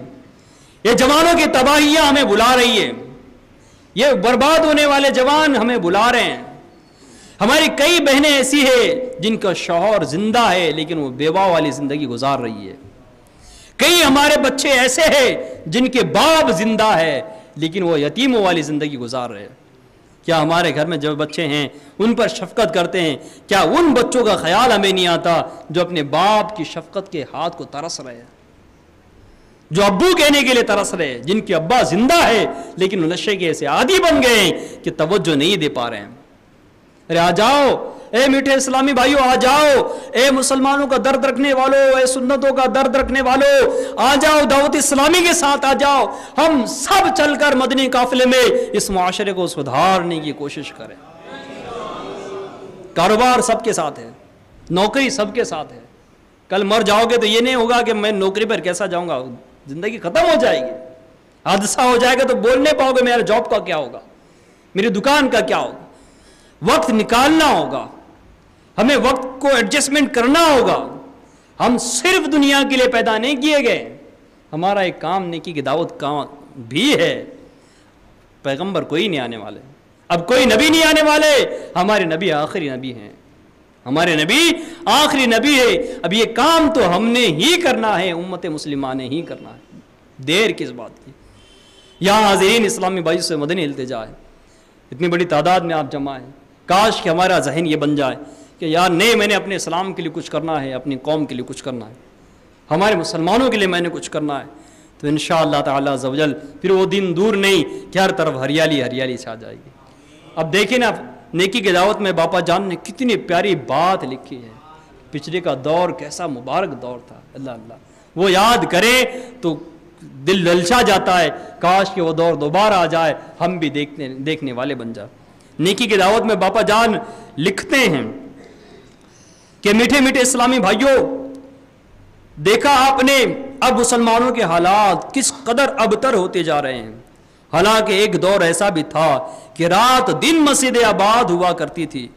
یہ جوانوں کی تباہیاں ہمیں بلا رہی ہے، یہ برباد ہونے والے جوان ہمیں بلا رہے ہیں، ہماری کئی بہنیں ایسی ہیں جن کا شوہر زندہ ہے لیکن وہ بیوہ والی زندگی گزار رہی ہے، کئی ہمارے بچے ایسے ہیں جن کے باپ زندہ ہے لیکن وہ یتیموں والی زندگی گزار رہے ہیں۔ کیا ہمارے گھر میں جو بچے ہیں ان پر شفقت کرتے ہیں؟ کیا ان بچوں کا خیال ہمیں نہیں آتا جو اپنے باپ کی شفقت کے ہاتھ کو ترس رہے ہیں، جو ابو کہنے کے لیے ترس رہے ہیں، جن کے ابا زندہ ہے لیکن نشے کے ایسے عادی بن گئے ہیں کہ توجہ نہیں دے پا رہے ہیں۔ ارے آ جاؤ اے میٹھے اسلامی بھائیوں، آ جاؤ اے مسلمانوں کا درد رکھنے والوں، اے سنتوں کا درد رکھنے والوں، آ جاؤ دعوت اسلامی کے ساتھ آ جاؤ، ہم سب چل کر مدنی قافلے میں اس معاشرے کو سدھارنے کی کوشش کریں۔ کاروبار سب کے ساتھ ہے، نوکری سب کے ساتھ ہے، کل مر جاؤ گے تو یہ نہیں ہوگا کہ میں نوکری پر کیسا جاؤں گا، زندگی ختم ہو جائے گی، حادثہ ہو جائے گا تو بول نہیں پاؤ گے میرا جاب کا کیا ہوگا، میری دکان کا کیا ہوگا۔ وقت نکالنا ہوگا، ہمیں وقت کو ایڈجسٹمنٹ کرنا ہوگا، ہم صرف دنیا کے لیے پیدا نہیں کیے گئے. ہمارا ایک کام نیکی کی دعوت کا بھی ہے. پیغمبر کوئی نہیں آنے والے, اب کوئی نبی نہیں آنے والے. ہمارے نبی آخری نبی ہیں, ہمارے نبی آخری نبی ہے. اب یہ کام تو ہم نے ہی کرنا ہے, امت مسلمہ نے ہی کرنا ہے. دیر کس بات کی. یہاں حاضرین اسلامی بھائی سے مدنی التجا ہے, اتنی بڑی تعداد میں آپ جمع ہیں. کاش کہ ہمارا ذہن یہ بن جائے کہ یار نہیں, میں نے اپنے اسلام کے لیے کچھ کرنا ہے, اپنی قوم کے لیے کچھ کرنا ہے, ہمارے مسلمانوں کے لیے میں نے کچھ کرنا ہے. تو انشاءاللہ تعالی عز و جل پھر وہ دن دور نہیں کہ ہر طرف ہریالی ہریالی چھا جائے گی. اب دیکھیں نا, نیکی کی دعوت میں باپا جان نے کتنی پیاری بات لکھی ہے. پچھلے کا دور کیسا مبارک دور تھا. اللہ اللہ, وہ یاد کریں تو دل للچا جاتا ہے. کاش کہ وہ دور دوبارہ آ جائے, ہم بھی دیکھنے والے بن جائیں. نیکی کی دعوت میں باپا جان لکھتے ہیں کہ میٹھے میٹھے اسلامی بھائیوں, دیکھا آپ نے اب مسلمانوں کے حالات کس قدر ابتر ہوتے جا رہے ہیں. حالانکہ ایک دور ایسا بھی تھا کہ رات دن مسجد آباد ہوا کرتی تھی.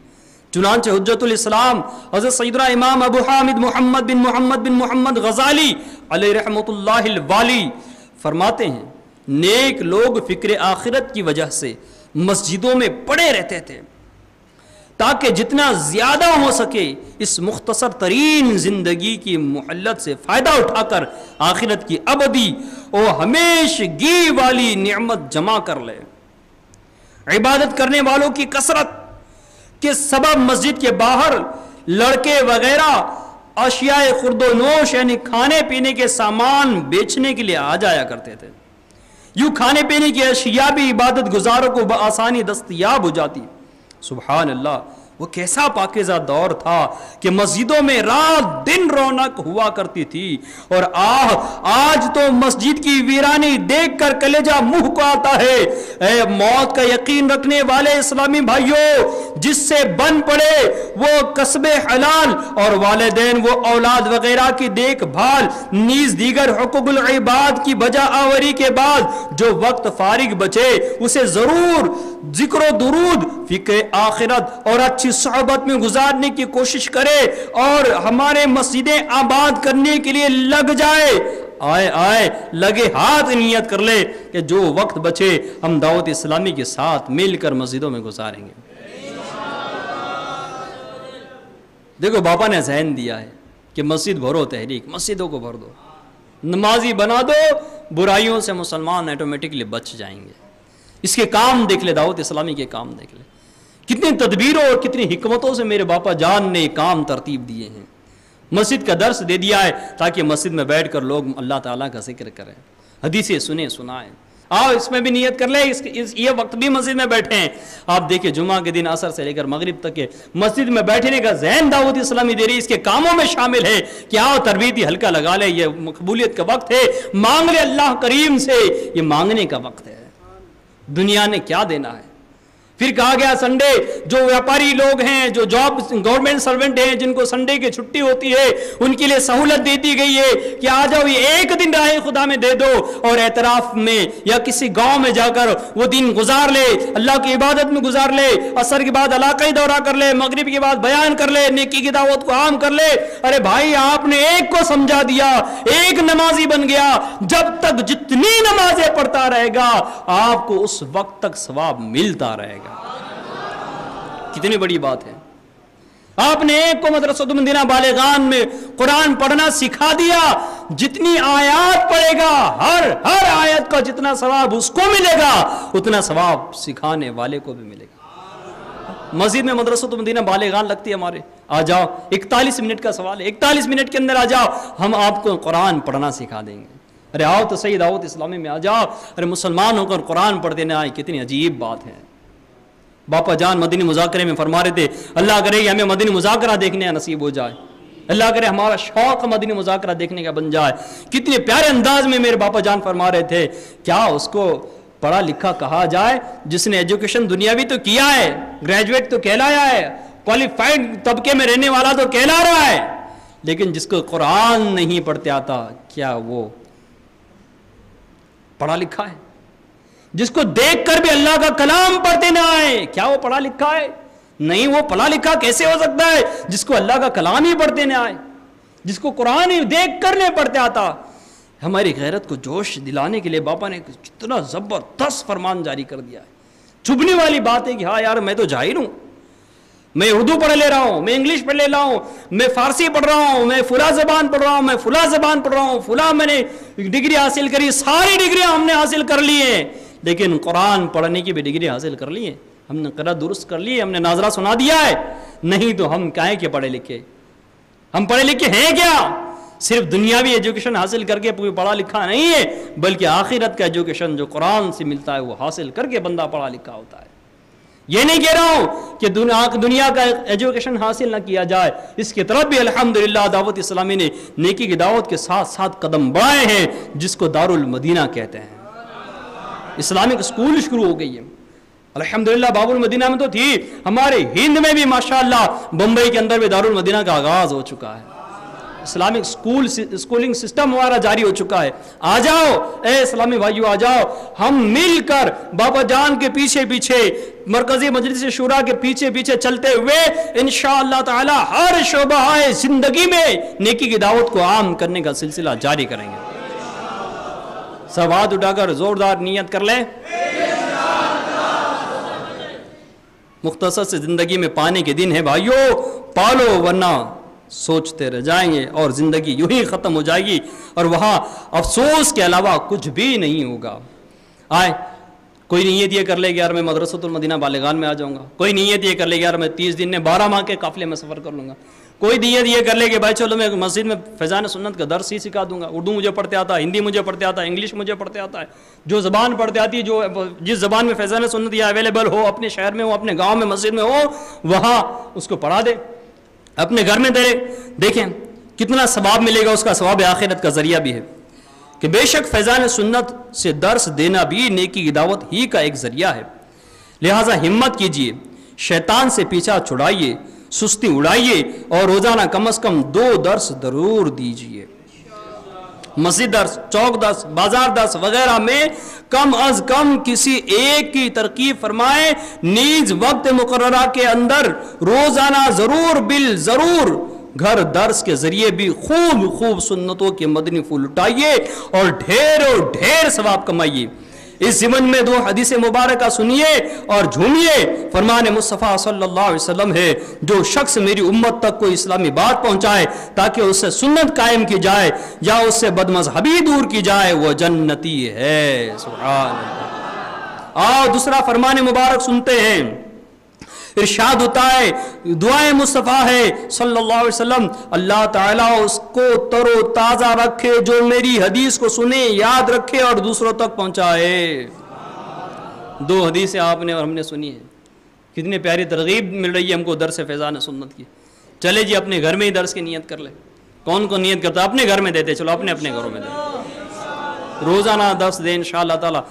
چنانچہ حجت الاسلام حضرت سیدنا امام ابو حامد محمد بن محمد غزالی علیہ رحمۃ اللہ الوالی فرماتے ہیں, نیک لوگ فکر آخرت کی وجہ سے مسجدوں میں پڑے رہتے تھے تاکہ جتنا زیادہ ہو سکے اس مختصر ترین زندگی کی مہلت سے فائدہ اٹھا کر آخرت کی ابدی اور ہمیشگی والی نعمت جمع کر لے. عبادت کرنے والوں کی کثرت کے سبب مسجد کے باہر لڑکے وغیرہ اشیاء خورد و نوش یعنی کھانے پینے کے سامان بیچنے کے لیے آ جایا کرتے تھے. یوں کھانے پینے کی اشیاء بھی عبادت گزاروں کو بآسانی دستیاب ہو جاتی. سبحان اللہ, وہ کیسا پاکیزہ دور تھا کہ مسجدوں میں رات دن رونق ہوا کرتی تھی. اور آج تو مسجد کی ویرانی دیکھ کر کلیجہ منہ کو آتا ہے. اے موت کا یقین رکھنے والے اسلامی بھائیوں, جس سے بن پڑے وہ کسب حلال اور والدین وہ اولاد وغیرہ کی دیکھ بھال نیز دیگر حقوق العباد کی بجا آوری کے بعد جو وقت فارغ بچے اسے ضرور ذکر و درود, فکر آخرت اور اچھی صحبت میں گزارنے کی کوشش کرے اور ہمارے مسجدیں آباد کرنے کے لیے لگ جائے. آئے لگے ہاتھ نیت کر لے کہ جو وقت بچے ہم دعوت اسلامی کے ساتھ مل کر مسجدوں میں گزاریں گے. دیکھو باپا نے ذہن دیا ہے کہ مسجد بھرو تحریک, مسجدوں کو بھر دو, نمازی بنا دو, برائیوں سے مسلمان ایٹومیٹکلی بچ جائیں گے. اس کے کام دیکھ لے, دعوت اسلامی کے کام دیکھ لے, کتنی تدبیروں اور کتنی حکمتوں سے میرے باپا جان نے کام ترتیب دیے ہیں. مسجد کا درس دے دیا ہے تاکہ مسجد میں بیٹھ کر لوگ اللہ تعالیٰ کا ذکر کریں, حدیثیں سنیں سنائیں. آؤ اس میں بھی نیت کر لیں, یہ وقت بھی مسجد میں بیٹھے ہیں. آپ دیکھیں جمعہ کے دن عصر سے لے کر مغرب تک کے مسجد میں بیٹھنے کا ذہن دعوت اسلامی دے رہی, اس کے کاموں میں شامل ہے کہ آؤ تربیتی حلقہ لگا لے, یہ مقبولیت کا وقت ہے, مانگ لے اللہ کریم سے, یہ مانگنے کا وقت ہے. دنیا نے کیا دینا ہے. پھر کہا گیا سنڈے, جو ویاپاری لوگ ہیں, جو جاب گورنمنٹ سرونٹ ہیں, جن کو سنڈے کی چھٹی ہوتی ہے, ان کے لیے سہولت دے دی گئی ہے کہ آ جاؤ یہ ایک دن راہ خدا میں دے دو اور اعتراف میں یا کسی گاؤں میں جا کر وہ دن گزار لے, اللہ کی عبادت میں گزار لے, عصر کے بعد علاقائی دورہ کر لے, مغرب کے بعد بیان کر لے, نیکی کی دعوت کو عام کر لے. ارے بھائی آپ نے ایک کو سمجھا دیا, ایک نمازی بن گیا. جب تک جتنی نمازیں پڑھتا رہے گا آپ کو اس وقت تک ثواب ملتا رہے گا. کتنی بڑی بات ہے. آپ نے ایک کو مدرسۃ المدینہ بالغان میں قرآن پڑھنا سکھا دیا, جتنی آیات پڑھے گا ہر آیت کا جتنا ثواب اس کو ملے گا اتنا ثواب سکھانے والے کو بھی ملے گا. مسجد میں مدرسۃ المدینہ بالغان لگتی ہے ہمارے, آ جاؤ, 41 منٹ کا سوال ہے, 41 منٹ کے اندر آ جاؤ, ہم آپ کو قرآن پڑھنا سکھا دیں گے. ارے آؤ تو صحیح دعوت اسلامی میں آ جاؤ. ارے مسلمان ہو کر قرآن پڑھ دینا آئے, کتنی عجیب بات ہے. باپا جان مدنی مذاکرے میں فرما رہے تھے, اللہ کرے کہ ہمیں مدنی مذاکرہ دیکھنے کا نصیب ہو جائے, اللہ کرے ہمارا شوق مدنی مذاکرہ دیکھنے کا بن جائے. کتنے پیارے انداز میں میرے باپا جان فرما رہے تھے, کیا اس کو پڑھا لکھا کہا جائے جس نے ایجوکیشن دنیاوی تو کیا ہے, گریجویٹ تو کہلایا ہے, کوالیفائڈ طبقے میں رہنے والا تو کہلا رہا ہے, لیکن جس کو قرآن نہیں پڑھتے آتا کیا وہ پڑھا لکھا ہے؟ جس کو دیکھ کر بھی اللہ کا کلام پڑھتے نہ آئے, کیا وہ پڑھا لکھا ہے؟ نہیں, وہ پڑھا لکھا کیسے ہو سکتا ہے جس کو اللہ کا کلام ہی پڑھتے نہ آئے. جس کو قرآن ہی دیکھ کر نہیں پڑھتے آتا. ہماری غیرت کو جوش دلانے کے لیے باپا نے کتنا زبردست فرمان جاری کر دیا ہے. چبھنے والی بات ہے کہ ہاں یار میں تو جاہل ہوں, میں اردو پڑھ لے رہا ہوں, میں انگلش پڑھ لے رہا ہوں, میں فارسی پڑھ رہا ہوں, میں فلاں زبان پڑھ رہا ہوں, میں فلاں زبان پڑھ رہا ہوں, فلاں میں نے ڈگری حاصل کری, ساری ڈگریاں ہم نے حاصل کر لی ہیں, لیکن قرآن پڑھنے کی بھی ڈگری حاصل کر لی ہے, ہم نے قرأت درست کر لی ہے, ہم نے ناظرہ سنا دیا ہے. نہیں تو ہم کہیں کہ پڑھے لکھے, ہم پڑھے لکھے ہیں کیا؟ صرف دنیاوی ایجوکیشن حاصل کر کے پڑھا لکھا نہیں ہے, بلکہ آخرت کا ایجوکیشن جو قرآن سے ملتا ہے وہ حاصل کر کے بندہ پڑھا لکھا ہوتا ہے. یہ نہیں کہہ رہا ہوں کہ دنیا کا ایجوکیشن حاصل نہ کیا جائے, اس کی طرف بھی الحمدللہ دعوت اسلامی نے نیکی کی دعوت کے ساتھ ساتھ قدم بڑھائے ہیں, جس کو دارالمدینہ کہتے ہیں. اسلامک اسکول شروع ہو گئی ہے الحمدللہ. باب المدینہ میں تو تھی, ہمارے ہند میں بھی ماشاءاللہ بمبئی کے اندر بھی دارالمدینہ کا آغاز ہو چکا ہے. اسلامک اسکولنگ سسٹم ہمارا جاری ہو چکا ہے. آ جاؤ اے اسلامی بھائیو, آ جاؤ, ہم مل کر بابا جان کے پیچھے پیچھے, مرکزی مجلس شورا کے پیچھے پیچھے چلتے ہوئے انشاءاللہ تعالی ہر شعبہ زندگی میں نیکی کی دعوت کو عام کرنے کا سلسلہ جاری کریں گے. سب ہاتھ اٹھا کر زوردار نیت کر لیں. مختصر سے زندگی میں پانے کے دن ہے بھائیو, پالو ورنہ سوچتے رہ جائیں گے اور زندگی یوں ہی ختم ہو جائے گی, اور وہاں افسوس کے علاوہ کچھ بھی نہیں ہوگا. آئے کوئی نیت یہ کر لے کہ یار میں مدرسۃ المدینہ بالغان میں آ جاؤں گا, کوئی نیت یہ کر لے کہ یار میں 30 دن میں 12 ماہ کے قافلے میں سفر کر لوں گا, کوئی نیت یہ کر لے کہ بھائی چلو میں مسجد میں فیضان سنت کا درس ہی سکھا دوں گا, اردو مجھے پڑھتے آتا ہے, ہندی مجھے پڑھتے آتا ہے, انگلش مجھے پڑھتے آتا ہے, جو زبان پڑھتے آتی ہے, جو جس زبان میں فیضان سنت یہ اویلیبل ہو, اپنے شہر میں ہو, اپنے گاؤں میں مسجد میں ہو, وہاں اس کو پڑھا دے, اپنے گھر میں دے. دیکھیں کتنا ثواب ملے گا, اس کا ثواب آخرت کا ذریعہ بھی ہے. کہ بے شک فیضان سنت سے درس دینا بھی نیکی کی دعوت ہی کا ایک ذریعہ ہے. لہٰذا ہمت کیجئے, شیطان سے پیچھا چھڑائیے, سستی اڑائیے, اور روزانہ کم از کم 2 درس ضرور دیجئے. مسجد درس, چوک درس, بازار درس وغیرہ میں کم از کم کسی ایک کی ترغیب فرمائیں, نیز وقت مقررہ کے اندر روزانہ ضرور ضرور گھر درس کے ذریعے بھی خوب سنتوں کے مدنی پھول اٹھائیے اور ڈھیر ثواب کمائیے. اس ضمن میں 2 حدیث مبارکہ سنیے اور جھومیے. فرمان مصطفیٰ صلی اللہ علیہ وسلم ہے, جو شخص میری امت تک کوئی اسلامی بات پہنچائے تاکہ اس سے سنت قائم کی جائے یا اس سے بد مذہبی دور کی جائے, وہ جنتی ہے. سبحان اللہ. آؤ دوسرا فرمان مبارک سنتے ہیں. ارشاد ہوتا ہے, دعائیں مصطفیٰ ہے صلی اللہ علیہ وسلم, اللہ تعالیٰ اس کو تر و تازہ رکھے جو میری حدیث کو سنے, یاد رکھے اور دوسروں تک پہنچائے. 2 حدیثیں آپ نے اور ہم نے سنی ہیں, کتنی پیاری ترغیب مل رہی ہے ہم کو درس فیضان سنت کی. چلے جی اپنے گھر میں ہی درس کی نیت کر لے. کون نیت کرتا ہے؟ اپنے گھر میں دیتے, چلو اپنے گھروں میں دیتے, روزانہ درس دیں, انشاءاللہ تعالیٰ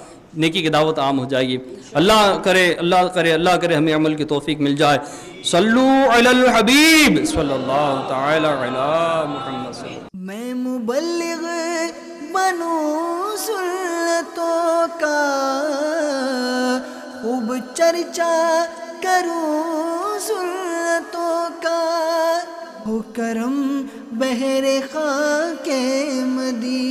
نیکی کی دعوت عام ہو جائے گی. اللہ کرے ہمیں عمل کی توفیق مل جائے. صلو علی الحبیب صلی اللہ تعالی علی محمد. میں مبلغ بنوں سنتوں کا, خوب چرچا کروں سنتوں کا, ہو کرم بہر خاک مدینہ.